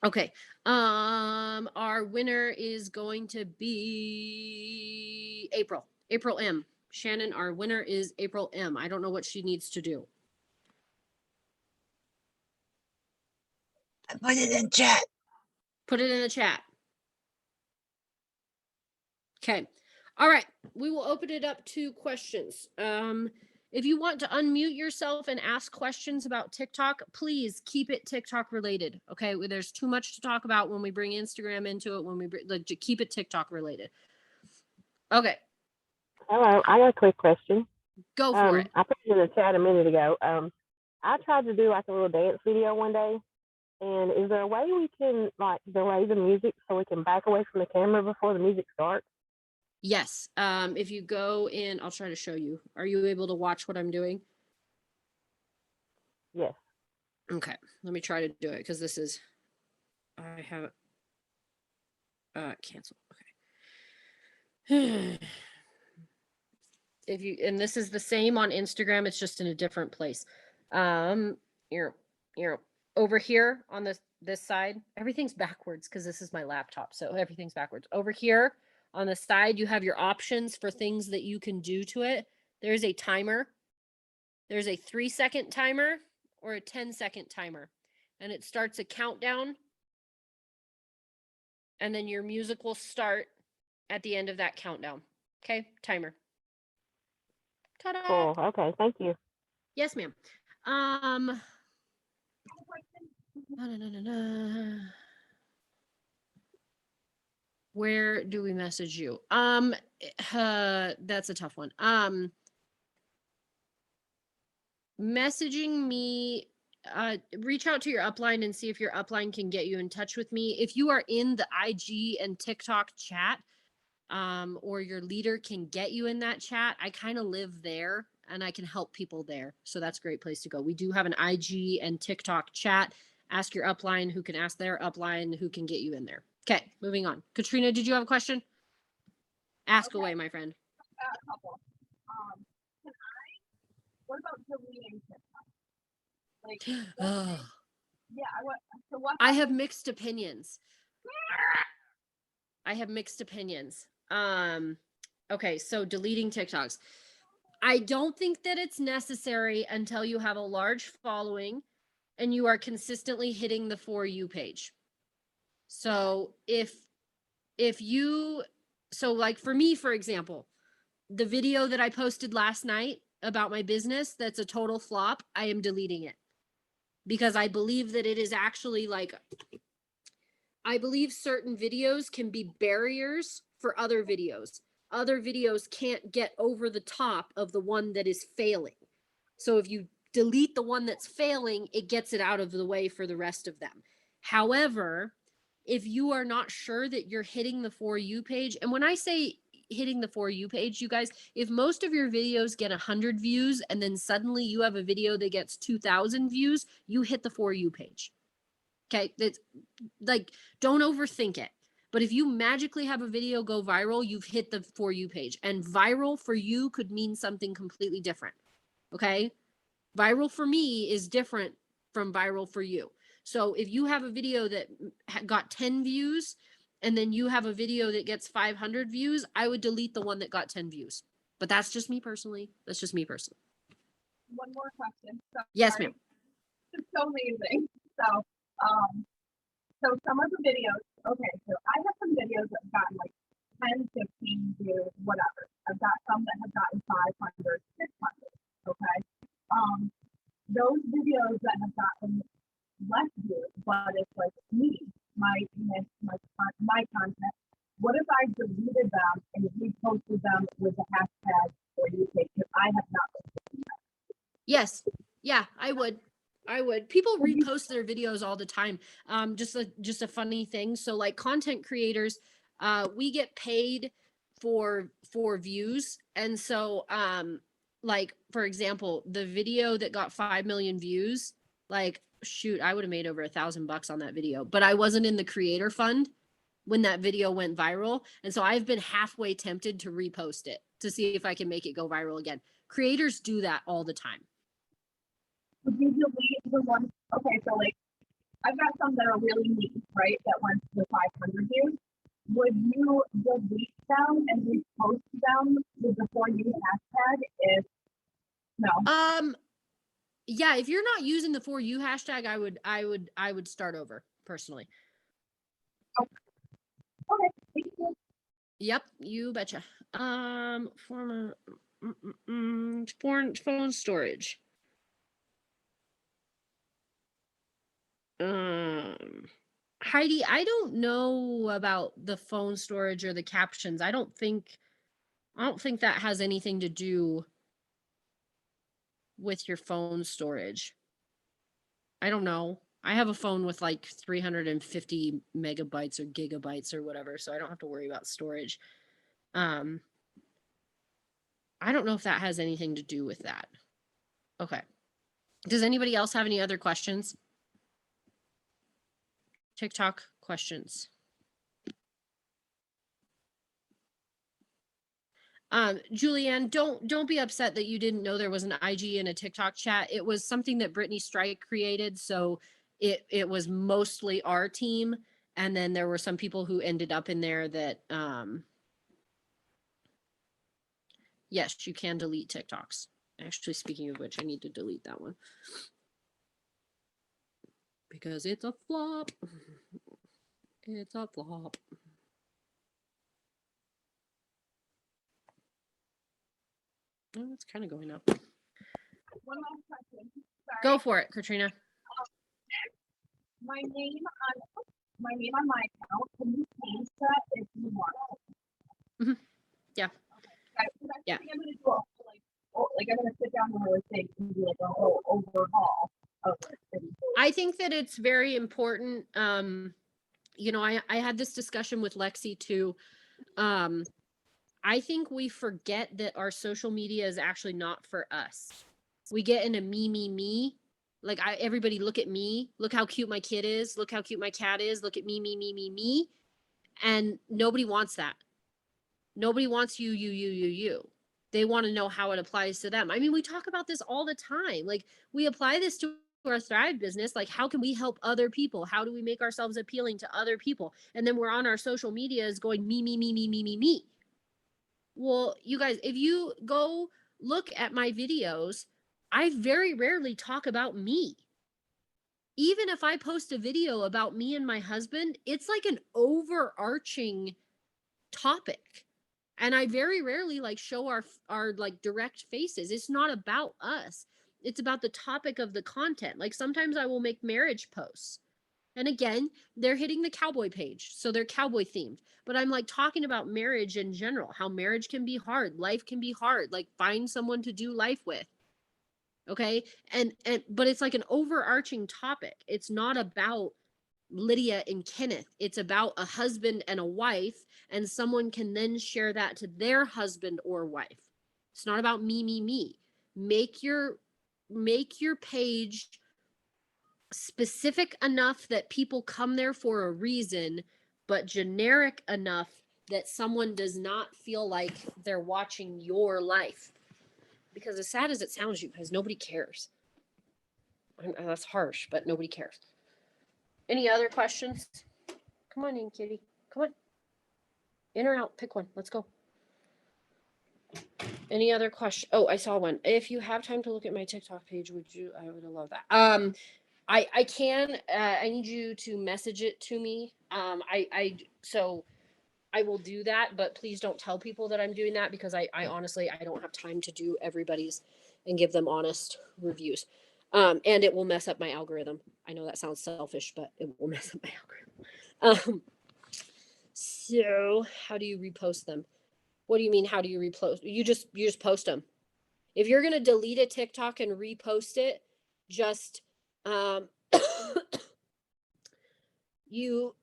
Okay. Our winner is going to be April. April M. Shannon, our winner is April M. I don't know what she needs to do. I put it in chat. Put it in the chat. Okay. All right. We will open it up to questions. If you want to unmute yourself and ask questions about TikTok, please keep it TikTok related. Okay. There's too much to talk about when we bring Instagram into it, when we like to keep it TikTok related. Okay. Hello, I got a quick question. Go for it. I put it in the chat a minute ago. I tried to do like a little dance video one day, and is there a way we can like delay the music so we can back away from the camera before the music starts? Yes. If you go in, I'll try to show you. Are you able to watch what I'm doing? Yes. Okay. Let me try to do it because this is, I have cancel. Okay. If you, and this is the same on Instagram, it's just in a different place. You're over here on this side, everything's backwards because this is my laptop, so everything's backwards. Over here on the side, you have your options for things that you can do to it. There's a timer. There's a 3-second timer or a 10-second timer, and it starts a countdown, and then your music will start at the end of that countdown. Okay, timer. Ta-da! Cool. Okay, thank you. Yes, ma'am. Where do we message you? That's a tough one. Messaging me, reach out to your upline and see if your upline can get you in touch with me. If you are in the IG and TikTok chat, or your leader can get you in that chat, I kind of live there and I can help people there. So that's a great place to go. We do have an IG and TikTok chat. Ask your upline who can ask their upline who can get you in there. Okay, moving on. Katrina, did you have a question? Ask away, my friend. A couple. What about deleting TikTok? Like, yeah, so what? I have mixed opinions. Okay, so deleting TikToks. I don't think that it's necessary until you have a large following and you are consistently hitting the For You page. So so like for me, for example, the video that I posted last night about my business, that's a total flop, I am deleting it because I believe that it is actually like, I believe certain videos can be barriers for other videos. Other videos can't get over the top of the one that is failing. So if you delete the one that's failing, it gets it out of the way for the rest of them. However, if you are not sure that you're hitting the For You page, and when I say hitting the For You page, you guys, if most of your videos get 100 views and then suddenly you have a video that gets 2,000 views, you hit the For You page. Okay, that's like, don't overthink it. But if you magically have a video go viral, you've hit the For You page. And viral for you could mean something completely different. Okay? Viral for me is different from viral for you. So if you have a video that got 10 views and then you have a video that gets 500 views, I would delete the one that got 10 views. But that's just me personally. One more question. So, Yes, ma'am. It's so amazing. So some of the videos, okay, so I have some videos that have gotten like 10, 15 views, whatever. I've got some that have gotten 500, 600, okay? Those videos that have gotten less views, but it's like me, my content, what if I deleted them and reposted them with the hashtag For You page? Because I have not been doing that. Yes. Yeah, I would. People repost their videos all the time. Just a funny thing. So like content creators, we get paid for views. And so like for example, the video that got 5 million views, like shoot, I would have made over $1,000 on that video, but I wasn't in the creator fund when that video went viral. And so I've been halfway tempted to repost it to see if I can make it go viral again. Creators do that all the time. Would you delete the ones? Okay, so like I've got some that are really neat, right? That went to 500 views. Would you delete them and repost them with the For You hashtag? If no, Yeah, if you're not using the For You hashtag, I would start over personally. okay, thank you. Yep, you betcha. Former foreign phone storage. Heidi, I don't know about the phone storage or the captions. I don't think that has anything to do with your phone storage. I don't know. I have a phone with like 350 megabytes or gigabytes or whatever, so I don't have to worry about storage. I don't know if that has anything to do with that. Okay. Does anybody else have any other questions? TikTok questions. Julianne, don't be upset that you didn't know there was an IG and a TikTok chat. It was something that Brittany Strike created, so it was mostly our team, and then there were some people who ended up in there that yes, you can delete TikToks. Actually, speaking of which, I need to delete that one because it's a flop. It's a flop. Oh, it's kind of going up. One last question. Sorry. Go for it, Katrina. My name on my account. Can you change that if you want? Yeah. Okay. Yeah. I'm gonna do I'm gonna sit down and really think and do like a whole overhaul of it. I think that it's very important. You know, I had this discussion with Lexi too. I think we forget that our social media is actually not for us. We get in a me. Like everybody look at me. Look how cute my kid is. Look how cute my cat is. Look at me. And nobody wants that. Nobody wants you. They want to know how it applies to them. I mean, we talk about this all the time. Like we apply this to our Thrive business. Like, how can we help other people? How do we make ourselves appealing to other people? And then we're on our social medias going me. Well, you guys, if you go look at my videos, I very rarely talk about me. Even if I post a video about me and my husband, it's like an overarching topic. And I very rarely like show our like direct faces. It's not about us. It's about the topic of the content. Like sometimes I will make marriage posts. And again, they're hitting the cowboy page. So they're cowboy themed. But I'm like talking about marriage in general, how marriage can be hard, life can be hard, like find someone to do life with. Okay? And but it's like an overarching topic. It's not about Lydia and Kenneth. It's about a husband and a wife, and someone can then share that to their husband or wife. It's not about me. Make your page specific enough that people come there for a reason, but generic enough that someone does not feel like they're watching your life. Because as sad as it sounds, you guys, nobody cares. That's harsh, but nobody cares. Any other questions? Come on in, kitty. Come on. In or out, pick one. Let's go. Any other question? Oh, I saw one. If you have time to look at my TikTok page, would you? I would love that. I can. I need you to message it to me. So I will do that, but please don't tell people that I'm doing that because I honestly I don't have time to do everybody's and give them honest reviews. And it will mess up my algorithm. I know that sounds selfish, but it will mess up my algorithm. So how do you repost them? What do you mean? How do you repost? You just post them. If you're gonna delete a TikTok and repost it, just you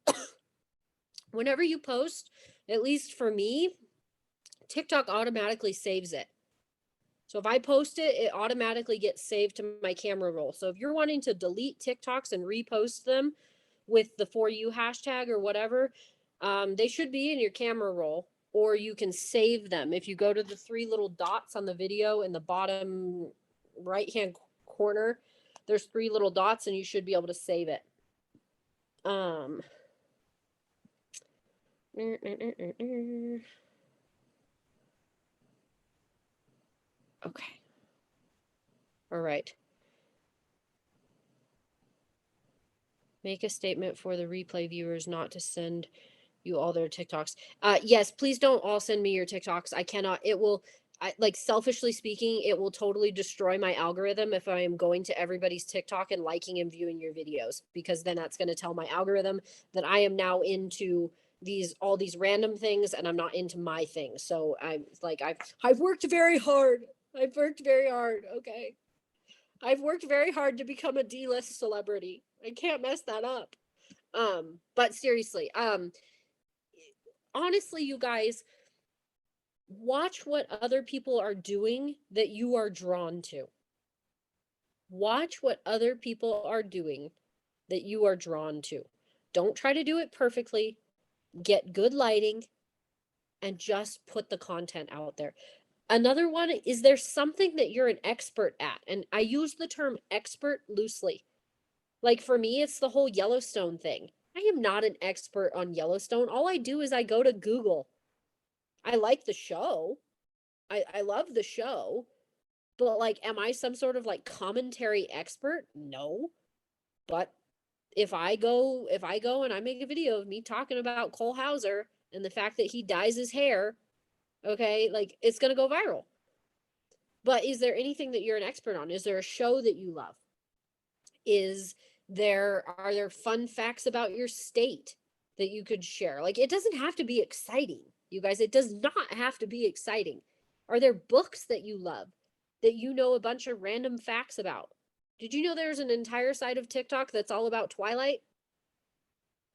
whenever you post, at least for me, TikTok automatically saves it. So if I post it, it automatically gets saved to my camera roll. So if you're wanting to delete TikToks and repost them with the For You hashtag or whatever, they should be in your camera roll, or you can save them. If you go to the 3 little dots on the video in the bottom right-hand corner, there's 3 little dots and you should be able to save it. Okay. All right. Make a statement for the replay viewers not to send you all their TikToks. Yes, please don't all send me your TikToks. I cannot. It will, like, selfishly speaking, it will totally destroy my algorithm if I am going to everybody's TikTok and liking and viewing your videos, because then that's going to tell my algorithm that I am now into all these random things and I'm not into my things. So I'm like, I've worked very hard. I've worked very hard. Okay. I've worked very hard to become a D-list celebrity. I can't mess that up. But seriously, honestly, you guys, watch what other people are doing that you are drawn to. Watch what other people are doing that you are drawn to. Don't try to do it perfectly. Get good lighting and just put the content out there. Another one is, there's something that you're an expert at. And I use the term expert loosely. Like for me, it's the whole Yellowstone thing. I am not an expert on Yellowstone. All I do is I go to Google. I like the show. I love the show. But like, am I some sort of like commentary expert? No. But if I go and I make a video of me talking about Cole Hauser and the fact that he dyes his hair, okay, like, it's gonna go viral. But is there anything that you're an expert on? Is there a show that you love? Are there fun facts about your state that you could share? Like, it doesn't have to be exciting, you guys. It does not have to be exciting. Are there books that you love that you know a bunch of random facts about? Did you know there's an entire side of TikTok that's all about Twilight?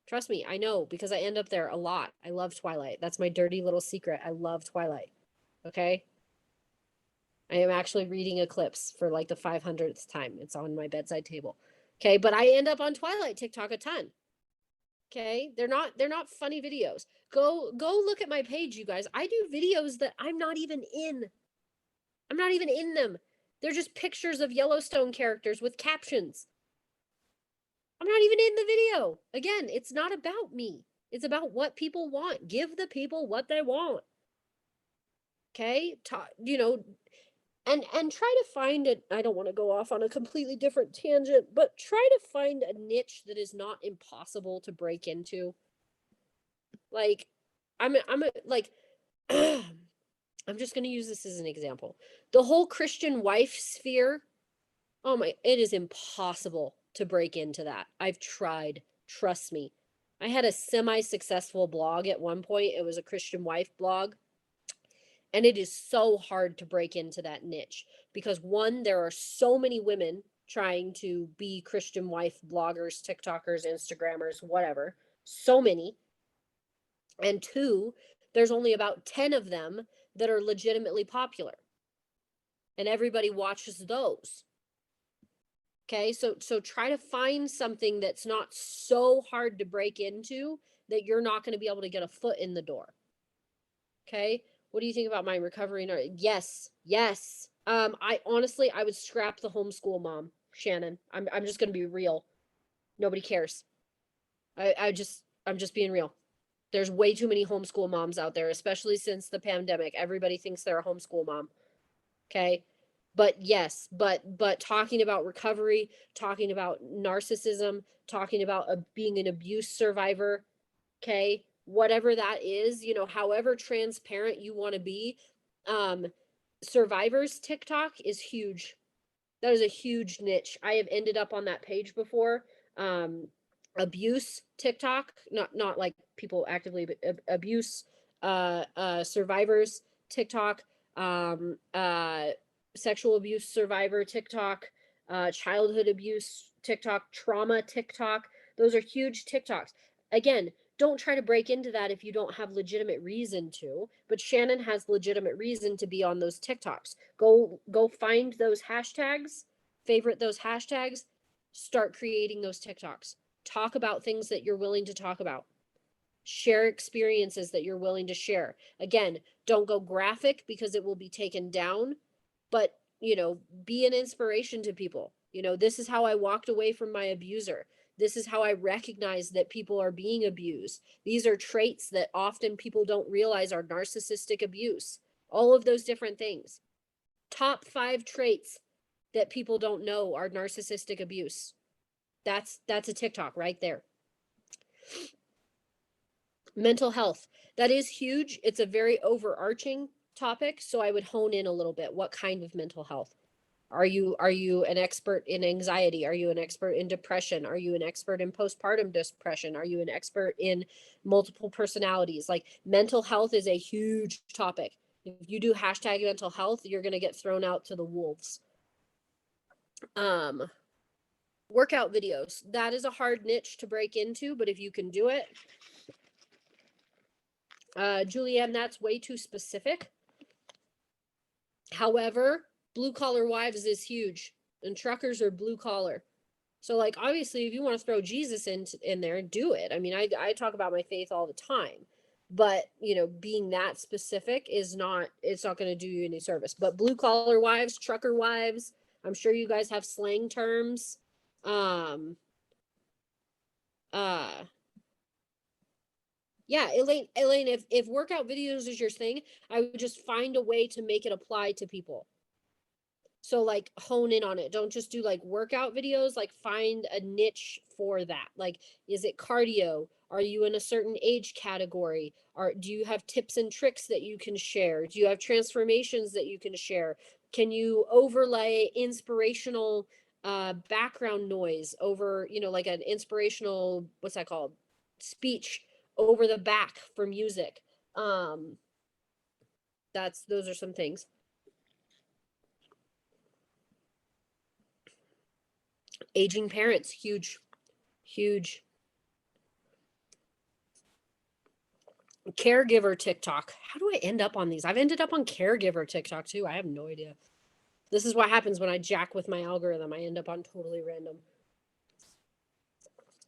Trust me, I know, because I end up there a lot. I love Twilight. That's my dirty little secret. I love Twilight. Okay? I am actually reading Eclipse for like the 500th time. It's on my bedside table. Okay, but I end up on Twilight TikTok a ton. Okay, they're not funny videos. Go look at my page, you guys. I do videos that I'm not even in. I'm not even in them. They're just pictures of Yellowstone characters with captions. I'm not even in the video. Again, it's not about me. It's about what people want. Give the people what they want. Okay? And try to find it. I don't want to go off on a completely different tangent, but try to find a niche that is not impossible to break into. Like, I'm just going to use this as an example. The whole Christian wife sphere. Oh my, it is impossible to break into that. I've tried. Trust me. I had a semi-successful blog at one point. It was a Christian wife blog. And it is so hard to break into that niche because, one, there are so many women trying to be Christian wife bloggers, TikTokers, Instagrammers, whatever. So many. And two, there's only about 10 of them that are legitimately popular. And everybody watches those. Okay, so try to find something that's not so hard to break into that you're not going to be able to get a foot in the door. Okay, what do you think about my recovery? Yes. I honestly, I would scrap the homeschool mom, Shannon. I'm just gonna be real. Nobody cares. I'm just being real. There's way too many homeschool moms out there, especially since the pandemic. Everybody thinks they're a homeschool mom. Okay. But yes, but talking about recovery, talking about narcissism, talking about being an abuse survivor, okay, whatever that is, however transparent you want to be, survivors TikTok is huge. That is a huge niche. I have ended up on that page before. Abuse TikTok, not like people actively, but abuse survivors TikTok, sexual abuse survivor TikTok, childhood abuse TikTok, trauma TikTok. Those are huge TikToks. Again, don't try to break into that if you don't have legitimate reason to. But Shannon has legitimate reason to be on those TikToks. Go find those hashtags, favorite those hashtags, start creating those TikToks. Talk about things that you're willing to talk about. Share experiences that you're willing to share. Again, don't go graphic because it will be taken down, but be an inspiration to people. This is how I walked away from my abuser. This is how I recognize that people are being abused. These are traits that often people don't realize are narcissistic abuse. All of those different things. Top 5 traits that people don't know are narcissistic abuse. That's a TikTok right there. Mental health. That is huge. It's a very overarching topic, so I would hone in a little bit. What kind of mental health? Are you an expert in anxiety? Are you an expert in depression? Are you an expert in postpartum depression? Are you an expert in multiple personalities? Like, mental health is a huge topic. If you do hashtag mental health, you're going to get thrown out to the wolves. Workout videos. That is a hard niche to break into, but if you can do it. Julianne, that's way too specific. However, blue collar wives is huge, and truckers are blue collar. So, like, obviously, if you want to throw Jesus in there, do it. I mean, I talk about my faith all the time, but being that specific it's not going to do you any service. But blue collar wives, trucker wives, I'm sure you guys have slang terms. Yeah, Elaine, if workout videos is your thing, I would just find a way to make it apply to people. So, like, hone in on it. Don't just do like workout videos, like find a niche for that. Like, is it cardio? Are you in a certain age category? Do you have tips and tricks that you can share? Do you have transformations that you can share? Can you overlay inspirational background noise over, like an inspirational, what's that called? Speech over the back for music. Those are some things. Aging parents, huge. Caregiver TikTok. How do I end up on these? I've ended up on caregiver TikTok too. I have no idea. This is what happens when I jack with my algorithm. I end up on totally random.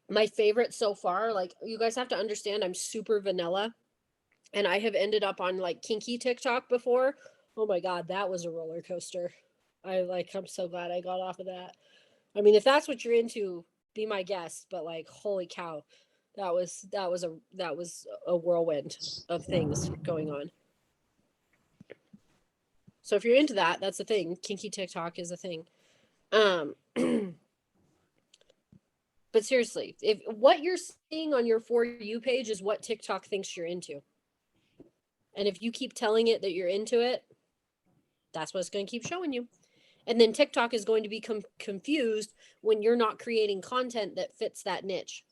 My favorite so far, like, you guys have to understand, I'm super vanilla, and I have ended up on like kinky TikTok before. Oh my God, that was a roller coaster. I'm so glad I got off of that. I mean, if that's what you're into, be my guest, but like, holy cow, that was a whirlwind of things going on. So if you're into that, that's a thing. Kinky TikTok is a thing. But seriously, if what you're seeing on your For You page is what TikTok thinks you're into, and if you keep telling it that you're into it, that's what it's going to keep showing you. And then TikTok is going to be confused when you're not creating content that fits that niche.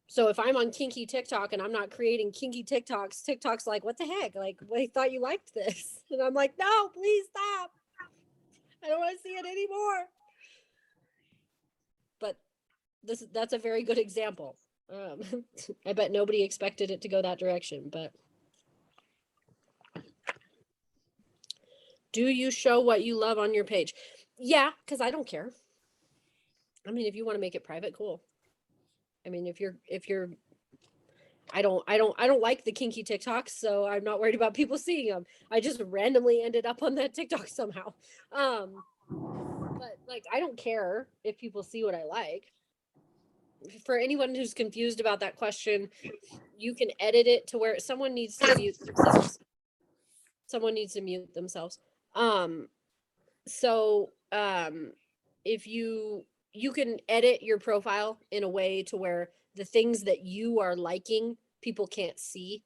So if I'm on kinky TikTok and I'm not creating kinky TikToks, TikTok's like, what the heck? Like, I thought you liked this. And I'm like, no, please stop. I don't want to see it anymore. But that's a very good example. I bet nobody expected it to go that direction, but. Do you show what you love on your page? Yeah, because I don't care. I mean, if you want to make it private, cool. I mean, if you're I don't like the kinky TikToks, so I'm not worried about people seeing them. I just randomly ended up on that TikTok somehow. But like, I don't care if people see what I like. For anyone who's confused about that question, you can edit it to where someone needs to mute themselves. If you can edit your profile in a way to where the things that you are liking, people can't see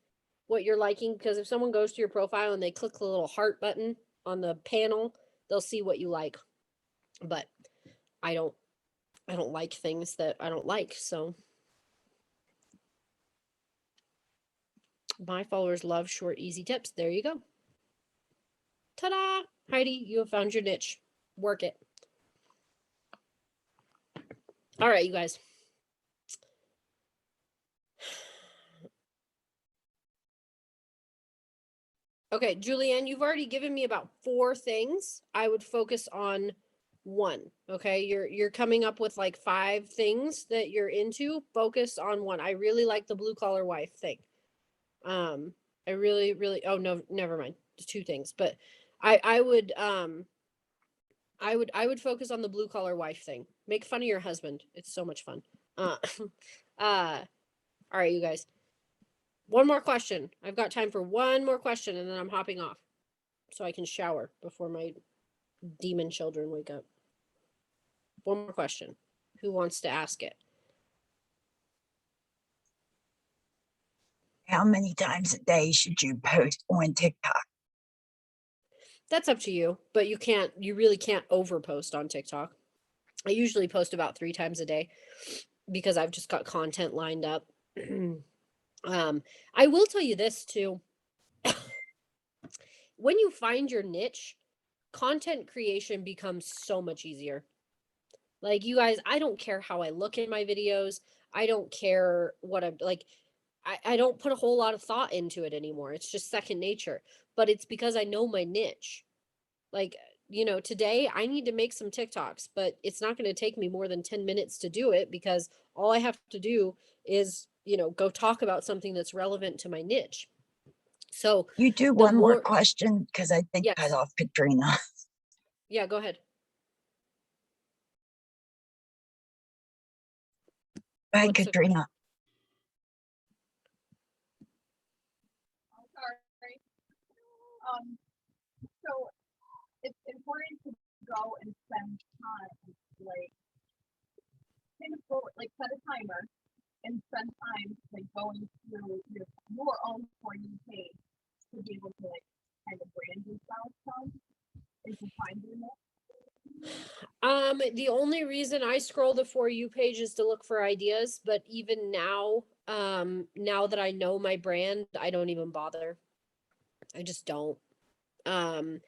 what you're liking, because if someone goes to your profile and they click the little heart button on the panel, they'll see what you like. But I don't like things that I don't like, so my followers love short, easy tips. There you go. Ta-da! Heidi, you have found your niche. Work it. All right, you guys. Okay, Julianne, you've already given me about 4 things. I would focus on 1. Okay, you're coming up with like 5 things that you're into. Focus on 1. I really like the blue collar wife thing. I really, really. Oh no, never mind. It's 2 things, but I would I would focus on the blue collar wife thing. Make fun of your husband. It's so much fun. All right, you guys. One more question. I've got time for one more question, and then I'm hopping off so I can shower before my demon children wake up. One more question. Who wants to ask it? How many times a day should you post on TikTok? That's up to you, but you really can't overpost on TikTok. I usually post about 3 times a day because I've just got content lined up. I will tell you this too. When you find your niche, content creation becomes so much easier. Like, you guys, I don't care how I look in my videos. I don't care what I'm like. I don't put a whole lot of thought into it anymore. It's just second nature. But it's because I know my niche. Like, today I need to make some TikToks, but it's not going to take me more than 10 minutes to do it because all I have to do is, go talk about something that's relevant to my niche. So You do the one more more, question because I think cut yes, off Katrina. yeah, go ahead. Go ahead, What's the question? Katrina. I'm sorry. So it's important to go and spend time, like, kind of go, like, set a timer and spend time, like, going through your own For You page to be able to, like, kind of brand yourself some, and to find your niche. The only reason I scroll the For You page is to look for ideas, but even now, now that I know my brand, I don't even bother. I just don't. Um,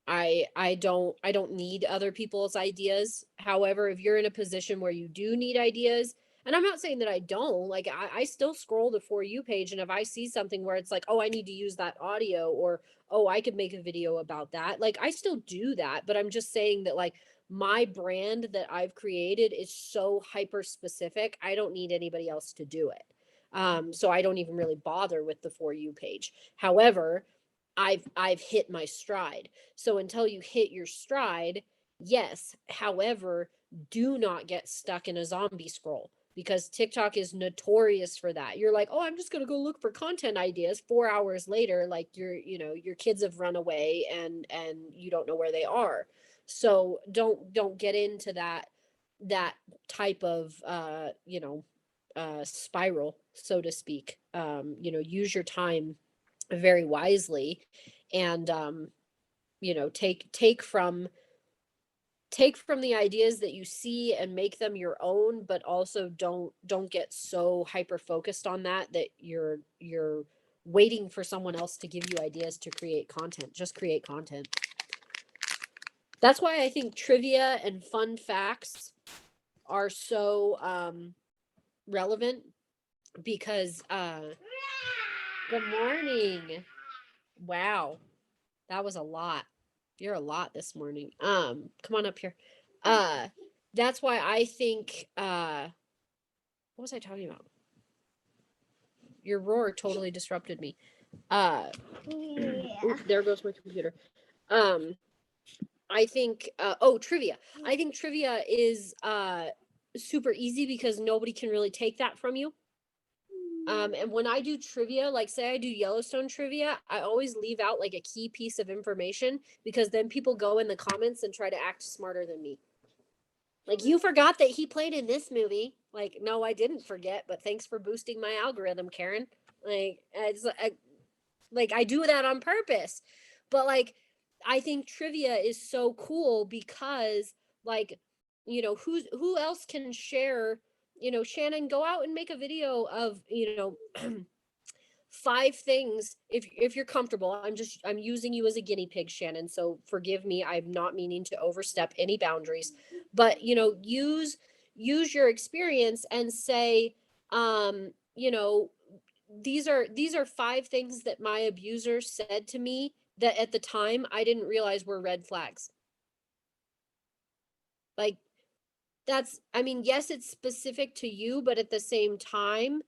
I don't need other people's ideas. However, if you're in a position where you do need ideas, and I'm not saying that I don't, like, I still scroll the For You page, and if I see something where it's like, oh, I need to use that audio, or oh, I could make a video about that, like, I still do that. But I'm just saying that, like, my brand that I've created is so hyper specific, I don't need anybody else to do it. So I don't even really bother with the For You page. However, I've hit my stride. So until you hit your stride, yes. However, do not get stuck in a zombie scroll because TikTok is notorious for that. You're like, "Oh, I'm just going to go look for content ideas." 4 hours later, like, your kids have run away and you don't know where they are. So don't get into that type of spiral, so to speak. Use your time very wisely, and take from the ideas that you see and make them your own, but also don't get so hyper focused on that you're waiting for someone else to give you ideas to create content. Just create content. That's why I think trivia and fun facts are so relevant, because good morning. Wow, that was a lot. You're a lot this morning. Come on up here. Uh, that's why I think, what was I talking about? Your roar totally disrupted me. Oof, there goes my computer. I think, trivia. I think trivia is super easy because nobody can really take that from you. And when I do trivia, like, say I do Yellowstone trivia, I always leave out like a key piece of information, because then people go in the comments and try to act smarter than me. Like, you forgot that he played in this movie. Like, no, I didn't forget, but thanks for boosting my algorithm, Karen. I do that on purpose. But, like, I think trivia is so cool because, like, who else can share, Shannon, go out and make a video of, 5 things, if you're comfortable. I'm using you as a guinea pig, Shannon, so forgive me. I'm not meaning to overstep any boundaries, but use your experience and say, these are 5 things that my abuser said to me that at the time I didn't realize were red flags. Like, that's, I mean, yes, it's specific to you, but at the same time,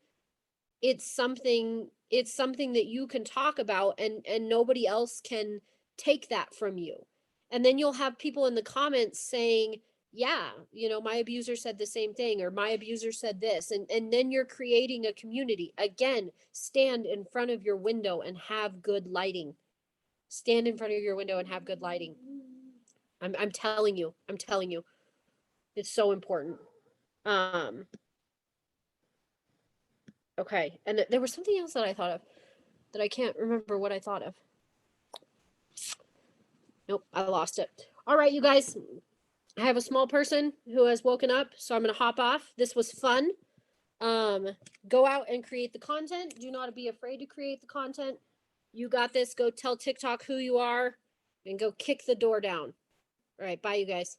it's something that you can talk about, and nobody else can take that from you. And then you'll have people in the comments saying, yeah, you know, my abuser said the same thing, or my abuser said this, and then you're creating a community. Again, stand in front of your window and have good lighting. Stand in front of your window and have good lighting. I'm telling you, it's so important. Okay, and there was something else that I thought of that I can't remember what I thought of. Nope, I lost it. All right, you guys, I have a small person who has woken up, so I'm gonna hop off. This was fun. Go out and create the content. Do not be afraid to create the content. You got this. Go tell TikTok who you are and go kick the door down. All right, bye, you guys.